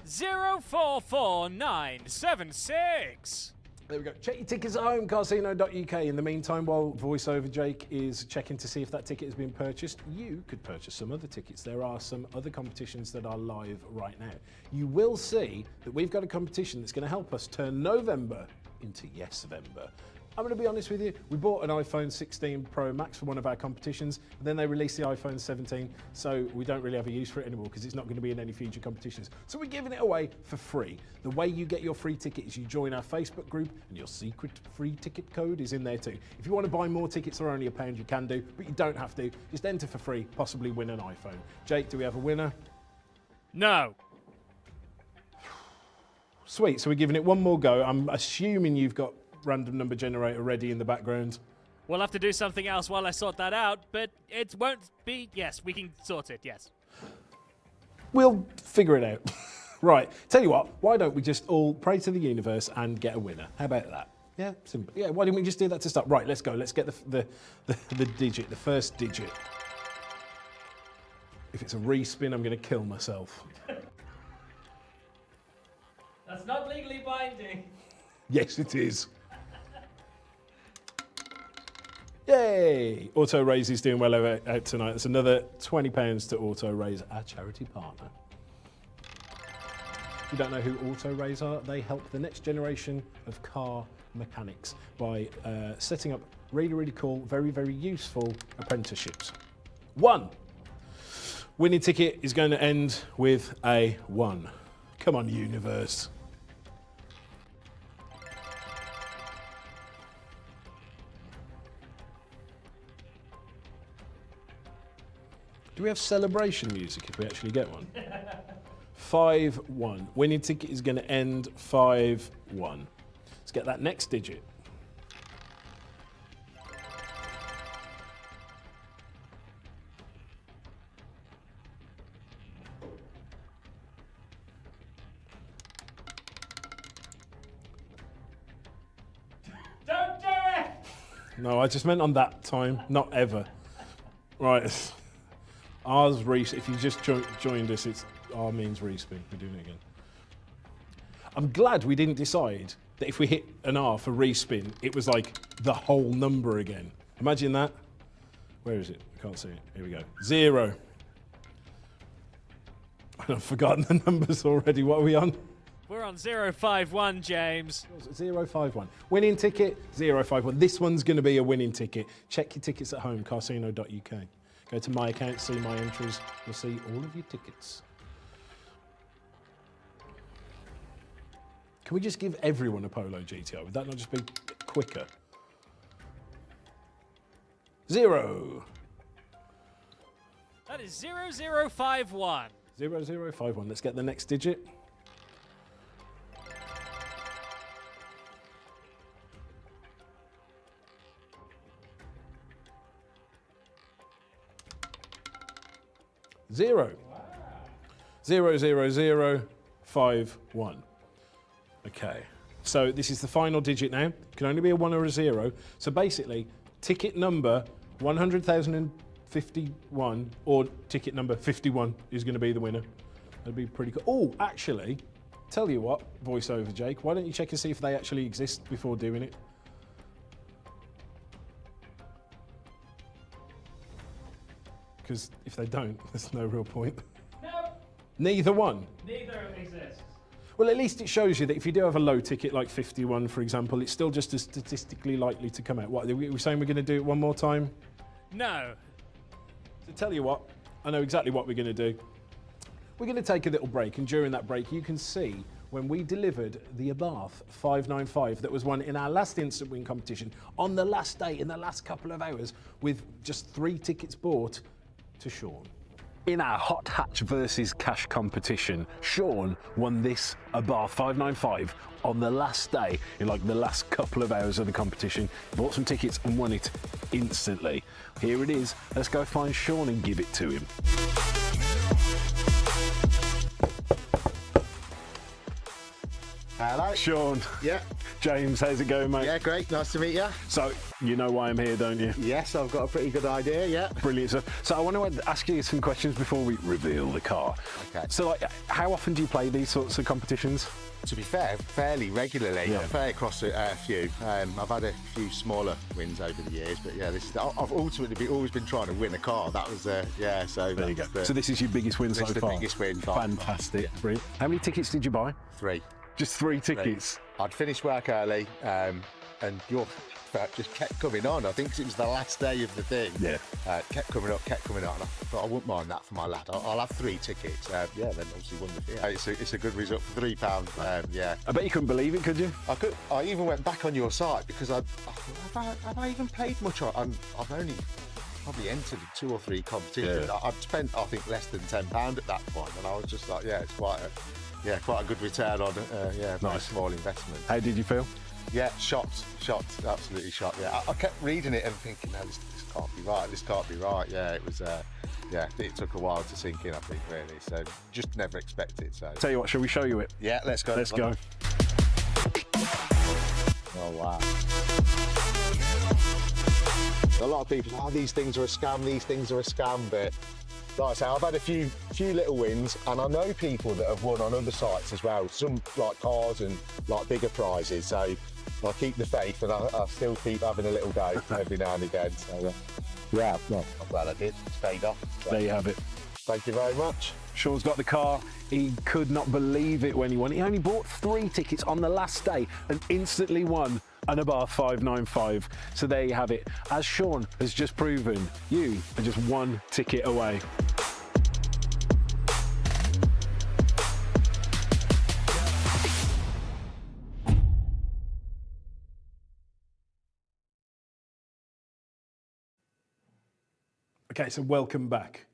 044976. There we go. Check your tickets at home, Casino.uk. In the meantime, while voiceover Jake is checking to see if that ticket has been purchased, you could purchase some other tickets. There are some other competitions that are live right now. You will see that we've got a competition that's going to help us turn November into Yes-Vember. I'm going to be honest with you, we bought an iPhone 16 Pro Max for one of our competitions, and then they released the iPhone 17, so we don't really have a use for it anymore because it's not going to be in any future competitions. So we're giving it away for free. The way you get your free ticket is you join our Facebook group, and your secret free ticket code is in there too. If you want to buy more tickets for only £1, you can do, but you don't have to. Just enter for free, possibly win an iPhone. Jake, do we have a winner? No. Sweet, so we're giving it one more go. I'm assuming you've got random number generator ready in the background. We'll have to do something else while I sort that out, but it won't be... Yes, we can sort it, yes. We'll figure it out. Right, tell you what, why don't we just all pray to the universe and get a winner? How about that? Yeah, simple. Yeah, why didn't we just do that to start? Right, let's go. Let's get the digit, the first digit. If it's a respin, I'm going to kill myself. That's not legally binding. Yes, it is. Yay! Auto Raise is doing well out tonight. That's another £20 to Auto Raise, our charity partner. If you don't know who Auto Raise are, they help the next generation of car mechanics by setting up really, really cool, very, very useful apprenticeships. 1. Winning ticket is going to end with a 1. Come on, universe. Do we have celebration music if we actually get one? 5-1. Winning ticket is going to end 5-1. Let's get that next digit. Don't do it! No, I just meant on that time, not ever. Right. R's if you just joined us, it's R means respin. We're doing it again. I'm glad we didn't decide that if we hit an R for respin, it was like the whole number again. Imagine that. Where is it? I can't see it. Here we go. 0. I've forgotten the numbers already. What are we on? We're on 051, James. 051. Winning ticket, 051. This one's going to be a winning ticket. Check your tickets at home, Casino.uk. Go to my account, see my entries. You'll see all of your tickets. Can we just give everyone a Polo GTO? Would that not just be quicker? 0. That is 0051. 0051. Let's get the next digit. 0. 0, 0, 0, 5, 1. Okay, so this is the final digit now. It can only be a 1 or a 0. So basically, ticket number 100,051 or ticket number 51 is going to be the winner. That'd be pretty cool. Oh, actually, tell you what, voiceover Jake, why don't you check and see if they actually exist before doing it? Because if they don't, there's no real point. No, Neither one? neither exists. Well, at least it shows you that if you do have a low ticket like 51, for example, it's still just as statistically likely to come out. What, are we saying we're going to do it one more time? No. So tell you what, I know exactly what we're going to do. We're going to take a little break, and during that break, you can see when we delivered the Abarth 595 that was won in our last instant win competition on the last day, in the last couple of hours, with just 3 tickets bought to Sean. In our Hot Hatch versus Cash competition, Sean won this Abarth 595 on the last day, in like the last couple of hours of the competition. Bought some tickets and won it instantly. Here it is. Let's go find Sean and give it to him. Hello. Sean. Yeah. James, how's it going, mate? Yeah, great. Nice to meet you. So, you know why I'm here, don't you? Yes, I've got a pretty good idea, yeah. Brilliant stuff. So I want to ask you some questions before we reveal the car. Okay. So, like, how often do you play these sorts of competitions? To be fair, fairly regularly. Yeah. I play across a few. I've had a few smaller wins over the years, but yeah, I've ultimately always been trying to win a car. That was, yeah, so There you go. So this is your biggest win so This is the far? biggest win by far. Fantastic. Brilliant. How many tickets did you buy? 3. Just 3 tickets? I'd finished work early, and your just kept coming on. I think 'cause it was the last day of the thing. Yeah. Kept coming up, and I thought I wouldn't mind that for my lad. I'll have 3 tickets. Yeah, then obviously won the thing. It's a good result for £3. Yeah. I bet you couldn't believe it, could you? I even went back on your site because I thought, have I even played much on? I've only probably entered 2 or 3 competitions. Yeah. I'd spent, I think, less than £10 at that point, and I was just like, yeah, it's quite a good return on a very small investment. How did you feel? Yeah, shocked, absolutely shocked. Yeah, I kept reading it and thinking, no, this can't be right. This can't be right. Yeah, it was. It took a while to sink in, I think, really. So just never expected. So Tell you what, shall we show you it? yeah, let's go. Let's go. Oh wow. A lot of people say, these things are a scam, but like I say, I've had a few little wins, and I know people that have won on other sites as well, some like cars and like bigger prizes, so I keep the faith, and I still keep having a little go every now and again. So yeah, I'm glad I did. It's paid off. So, There you have it. thank you very much. Sean's got the car. He could not believe it when he won. He only bought 3 tickets on the last day and instantly won an Abarth 595. So there you have it. As Sean has just proven, you are just 1 ticket away. Okay, so welcome back.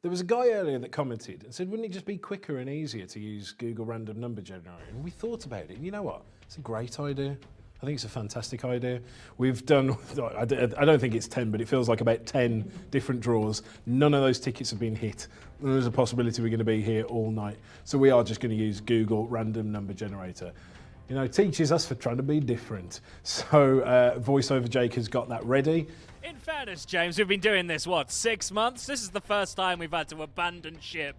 There was a guy earlier that commented and said, wouldn't it just be quicker and easier to use Google Random Number Generator? And we thought about it, and you know what? It's a great idea. I think it's a fantastic idea. We've done, I don't think it's 10, but it feels like about 10 different draws. None of those tickets have been hit. There's a possibility we're going to be here all night. So we are just going to use Google Random Number Generator. You know, teaches us for trying to be different. So VoiceOver Jake has got that ready. In fairness, James, we've been doing this, 6 months? This is the first time we've had to abandon ship.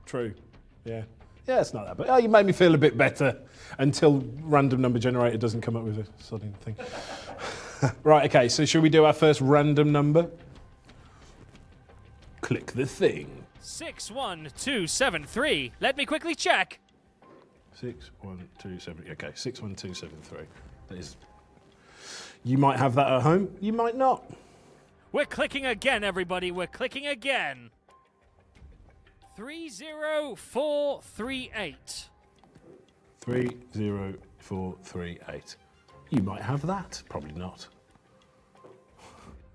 True, yeah. Yeah, it's not that bad. Oh, you made me feel a bit better until Random Number Generator doesn't come up with a sudden thing. Right, okay, so should we do our first random number? Click the thing. 61273. Let me quickly check. 61273. Okay, 61273. That is. You might have that at home. You might not. We're clicking again, everybody. We're clicking again. 30438. 30438. You might have that. Probably not.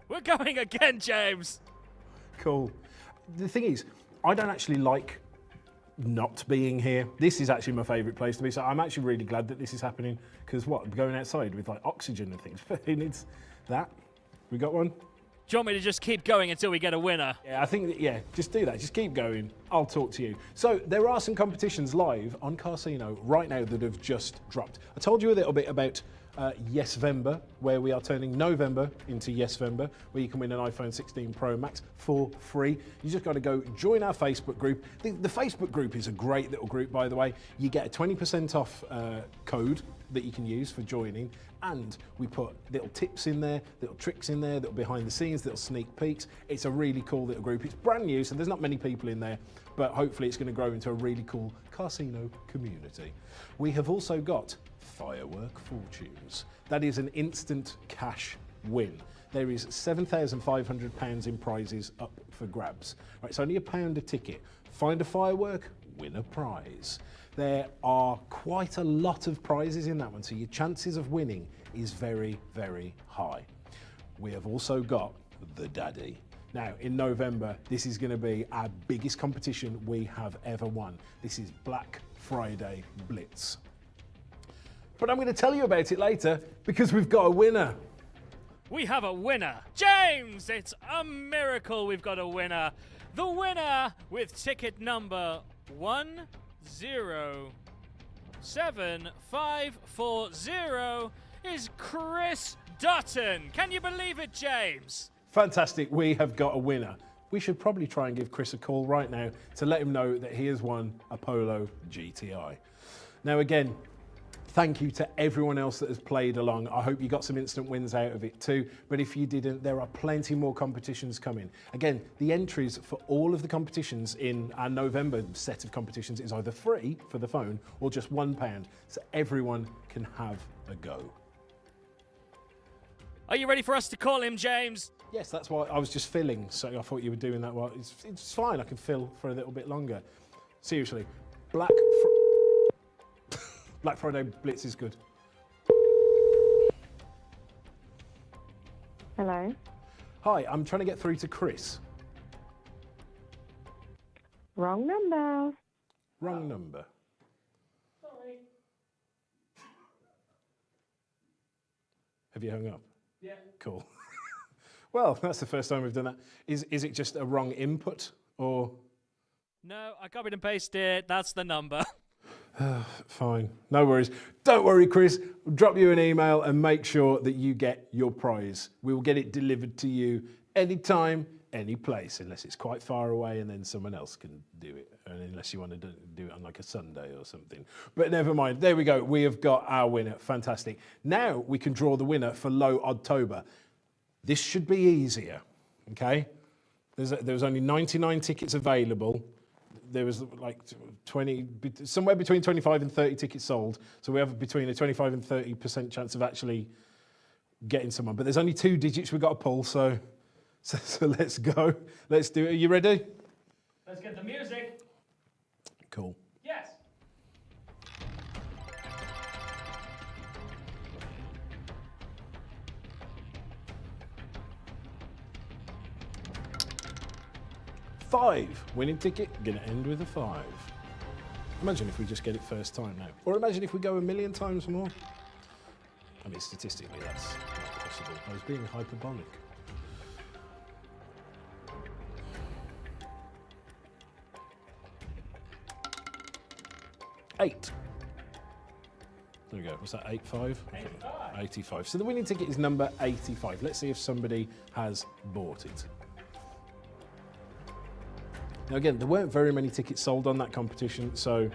We're going again, James. Cool. The thing is, I don't actually like not being here. This is actually my favourite place to be, so I'm actually really glad that this is happening, because going outside with like oxygen and things, who needs that? We got one? Do you want me to just keep going until we get a winner? Yeah, I think, just do that. Just keep going. I'll talk to you. So there are some competitions live on Casino right now that have just dropped. I told you a little bit about Yesvember, where we are turning November into Yesvember, where you can win an iPhone 16 Pro Max for free. You just got to go join our Facebook group. The Facebook group is a great little group, by the way. You get a 20% off code that you can use for joining, and we put little tips in there, little tricks in there, little behind the scenes, little sneak peeks. It's a really cool little group. It's brand new, so there's not many people in there, but hopefully it's going to grow into a really cool Casino community. We have also got Firework Fortunes. That is an instant cash win. There is £7,500 in prizes up for grabs. Right, it's only £1 a ticket. Find a firework, win a prize. There are quite a lot of prizes in that one, so your chances of winning is very, very high. We have also got the Daddy. Now, in November, this is going to be our biggest competition we have ever won. This is Black Friday Blitz. But I'm going to tell you about it later because we've got a winner. We have a winner. James, it's a miracle we've got a winner. The winner with ticket number 107540 is Chris Dutton. Can you believe it, James? Fantastic, we have got a winner. We should probably try and give Chris a call right now to let him know that he has won a Polo GTI. Now again, thank you to everyone else that has played along. I hope you got some instant wins out of it too, but if you didn't, there are plenty more competitions coming. Again, the entries for all of the competitions in our November set of competitions is either free for the phone or just £1, so everyone can have a go. Are you ready for us to call him, James? Yes, that's why I was just filling, so I thought you were doing that. Well, it's fine, I can fill for a little bit longer. Seriously, Black Friday Blitz is good. Hello. Hi, I'm trying to get through to Chris. Wrong number. Wrong number. Sorry. Have you hung up? Yeah. Cool. Well, that's the first time we've done that. Is it just a wrong input or? No, I copied and pasted it. That's the number. Fine, no worries. Don't worry, Chris. We'll drop you an email and make sure that you get your prize. We will get it delivered to you anytime, any place, unless it's quite far away and then someone else can do it, and unless you want to do it on like a Sunday or something. But never mind. There we go. We have got our winner. Fantastic. Now we can draw the winner for Low-Oddtober. This should be easier, okay? There was only 99 tickets available. There was like 20, somewhere between 25 and 30 tickets sold. So we have between a 25 and 30% chance of actually getting someone. But there's only 2 digits we've got to pull, so let's go. Let's do it. Are you ready? Let's get the music. Cool. Yes. Five. Winning ticket, gonna end with a 5. Imagine if we just get it first time now. Or imagine if we go 1,000,000 times more. I mean, statistically, that's not possible. I was being hyperbolic. Eight. There we go. What's that, 85? 85. 85. So the winning ticket is number 85. Let's see if somebody has bought it. Now again, there weren't very many tickets sold on that competition, so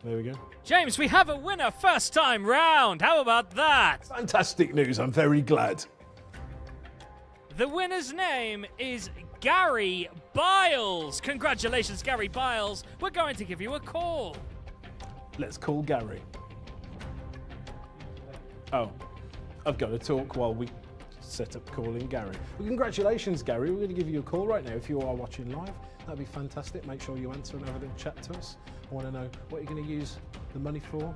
there we go. James, we have a winner first time round. How about that? Fantastic news, I'm very glad. The winner's name is Gary Biles. Congratulations, Gary Biles. We're going to give you a call. Let's call Gary. Oh, I've got to talk while we set up calling Gary. Well, congratulations, Gary. We're going to give you a call right now if you are watching live. That'd be fantastic. Make sure you answer and have a little chat to us. I want to know what you're going to use the money for,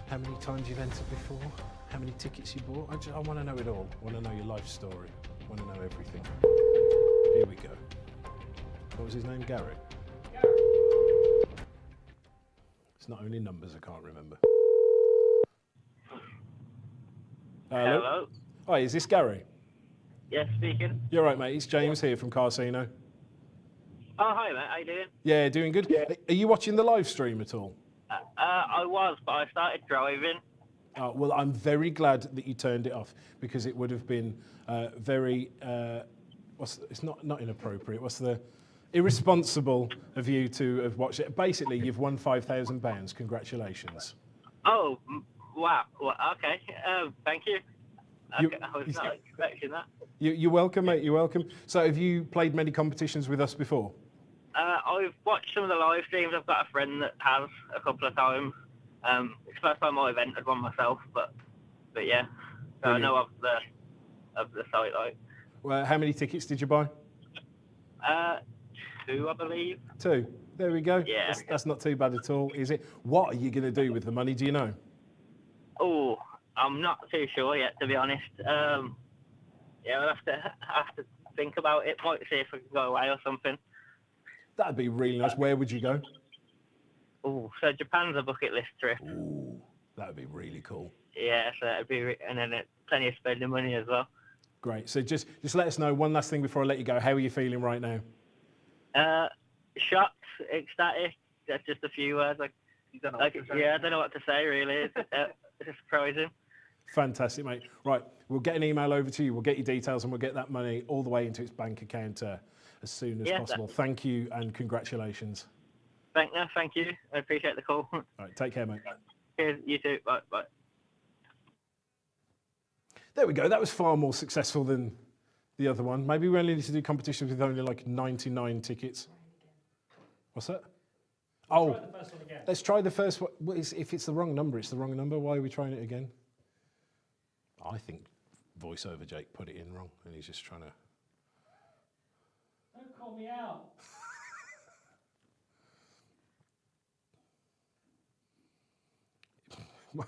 how many times you've entered before, how many tickets you bought. I want to know it all. I want to know your life story. I want to know everything. Here we go. What was his name? Gary? Gary. It's not only numbers I can't remember. Hello? Hi, is this Gary? Yes, speaking. You're right, mate. It's James here from Casino. Oh, hi, mate. How you doing? Yeah, doing good. Are you watching the live stream at all? I was, but I started driving. Well, I'm very glad that you turned it off because it would have been very, it's not inappropriate. What's the irresponsible of you to have watched it? Basically, you've won £5,000. Congratulations. Oh, wow. Well, okay. Thank you. You- Okay, I was not expecting that. You're welcome, mate. You're welcome. So, have you played many competitions with us before? I've watched some of the live streams. I've got a friend that has a couple of times. It's the first time I've entered one myself, but yeah. So I know of the site, like. Well, how many tickets did you buy? 2, I believe. 2. There we go. Yeah. That's not too bad at all, is it? What are you going to do with the money? Do you know? Oh, I'm not too sure yet, to be honest. Yeah, I'll have to think about it. Might see if I can go away or something. That'd be really nice. Where would you go? Oh, so Japan's a bucket list trip. Ooh, that'd be really cool. Yeah, so it'd be, and then plenty of spending money as well. Great. So just let us know one last thing before I let you go. How are you feeling right now? Shocked, ecstatic. That's just a few words. Yeah, I don't know what to say really. It's surprising. Fantastic, mate. Right, we'll get an email over to you. We'll get your details and we'll get that money all the way into its bank account as soon as possible. Thank you and congratulations. Thank you. I appreciate the call. All right, take care, mate. Cheers, you too. Bye. There we go. That was far more successful than the other one. Maybe we only need to do competitions with only like 99 tickets. What's that? Let's try the first one. If it's the wrong number, it's the wrong number. Why are we trying it again? I think voiceover Jake put it in wrong and he's just trying to... Don't call me out.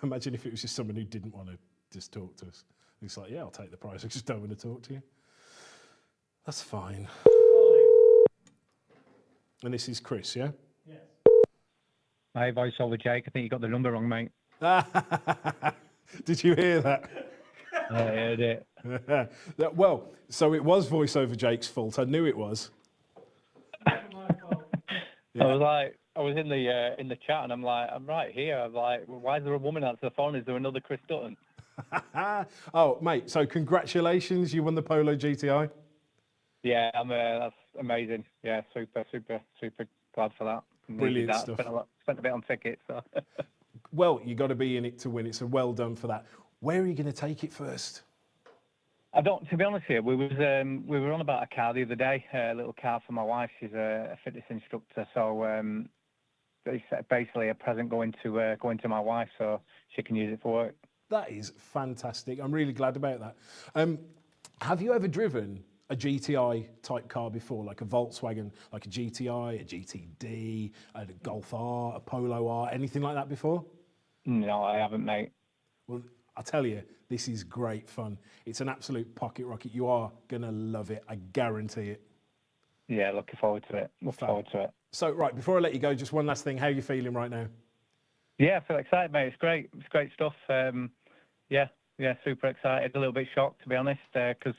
Imagine if it was just someone who didn't want to just talk to us. It's like, yeah, I'll take the prize. I just don't want to talk to you. That's fine. And this is Chris, yeah? Yes. Hey, voiceover Jake. I think you got the number wrong, mate. Did you hear that? I heard it. Well, so it was voiceover Jake's fault. I knew it was. Yeah. I was in the chat and I'm right here. I'm like, well, why is there a woman answer the phone? Is there another Chris Dutton? Oh, mate, so congratulations. You won the Polo GTI. Yeah, that's amazing. Yeah, super glad for that. Brilliant stuff. Spent a bit on tickets. So. Well, you got to be in it to win it, so well done for that. Where are you going to take it first? I don't. To be honest here, we were on about a car the other day, a little car for my wife. She's a fitness instructor, so basically a present going to my wife, so she can use it for work. That is fantastic. I'm really glad about that. Have you ever driven a GTI type car before, like a Volkswagen, like a GTI, a GTD, a Golf R, a Polo R, anything like that before? No, I haven't, mate. Well, I tell you, this is great fun. It's an absolute pocket rocket. You are going to love it. I guarantee it. Yeah, looking forward to it. Looking forward to it. So, right, before I let you go, just one last thing. How are you feeling right now? Yeah, I feel excited, mate. It's great. It's great stuff. Yeah, super excited. A little bit shocked, to be honest, because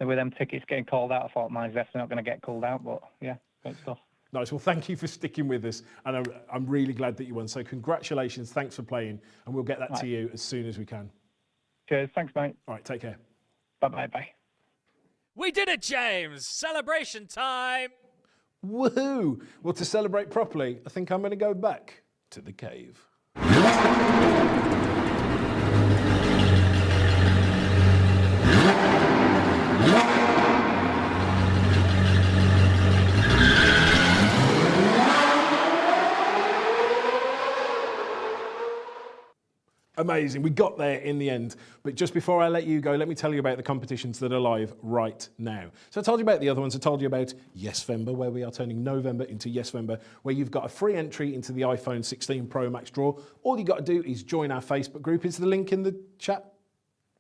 with them tickets getting called out, I thought mine's definitely not going to get called out. But yeah, great stuff. Nice. Well, thank you for sticking with us, and I'm really glad that you won. So, congratulations. Thanks for playing, and we'll get that to you as soon as we can. Cheers. Thanks, mate. All right, take care. Bye. We did it, James! Celebration time! Woohoo! Well, to celebrate properly, I think I'm going to go back to the cave. Amazing. We got there in the end. But just before I let you go, let me tell you about the competitions that are live right now. So I told you about the other ones. I told you about Yesvember, where we are turning November into Yesvember, where you've got a free entry into the iPhone 16 Pro Max draw. All you got to do is join our Facebook group. Is the link in the chat?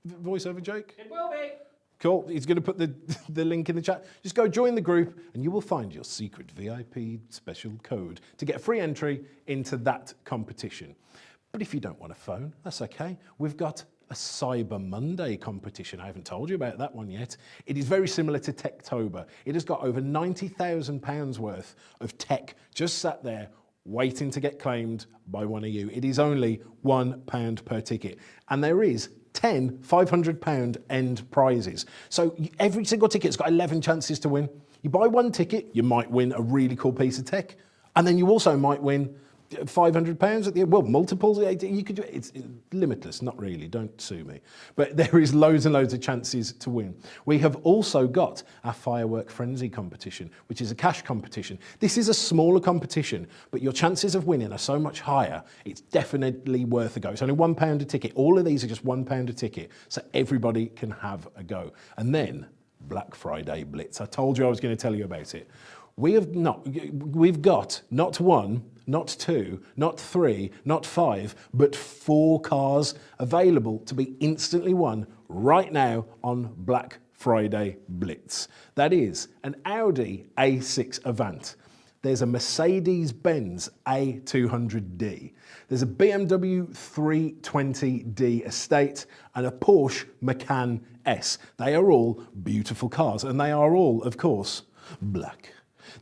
Voiceover Jake? It will be. Cool. He's going to put the link in the chat. Just go join the group and you will find your secret VIP special code to get a free entry into that competition. But if you don't want a phone, that's okay. We've got a Cyber Monday competition. I haven't told you about that one yet. It is very similar to Techtober. It has got over £90,000 worth of tech just sat there waiting to get claimed by one of you. It is only £1 per ticket. And there is 10 £500 end prizes. So every single ticket's got 11 chances to win. You buy one ticket, you might win a really cool piece of tech. And then you also might win £500 at the end. Well, multiples. You could do it. It's limitless. Not really. Don't sue me. But there is loads and loads of chances to win. We have also got our Firework Frenzy competition, which is a cash competition. This is a smaller competition, but your chances of winning are so much higher. It's definitely worth a go. It's only £1 a ticket. All of these are just £1 a ticket, so everybody can have a go. And then Black Friday Blitz. I told you I was going to tell you about it. We've got not one, not two, not three, not five, but 4 cars available to be instantly won right now on Black Friday Blitz. That is an Audi A6 Avant. There's a Mercedes-Benz A200D. There's a BMW 320D Estate and a Porsche Macan S. They are all beautiful cars, and they are all, of course, black.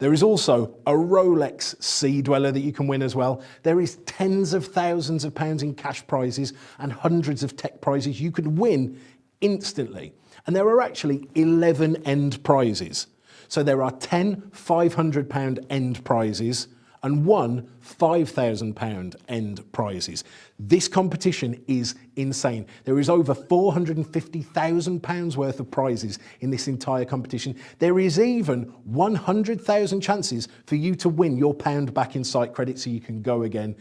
There is also a Rolex Sea Dweller that you can win as well. There is tens of thousands of pounds in cash prizes and hundreds of tech prizes you could win instantly. And there are actually 11 end prizes. So there are 10 £500 end prizes and 1 £5,000 end prizes. This competition is insane. There is over £450,000 worth of prizes in this entire competition. There is even 100,000 chances for you to win your pound back in site credit so you can go again.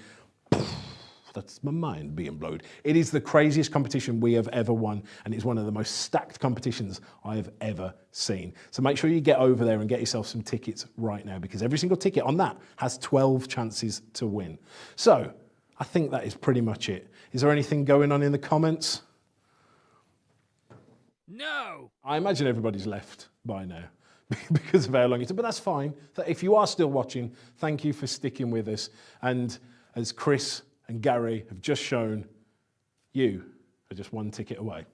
That's my mind being blown. It is the craziest competition we have ever won, and it's one of the most stacked competitions I have ever seen. So make sure you get over there and get yourself some tickets right now, because every single ticket on that has 12 chances to win. So I think that is pretty much it. Is there anything going on in the comments? No! I imagine everybody's left by now because of how long it took, but that's fine. If you are still watching, thank you for sticking with us. And as Chris and Gary have just shown, you are just one ticket away.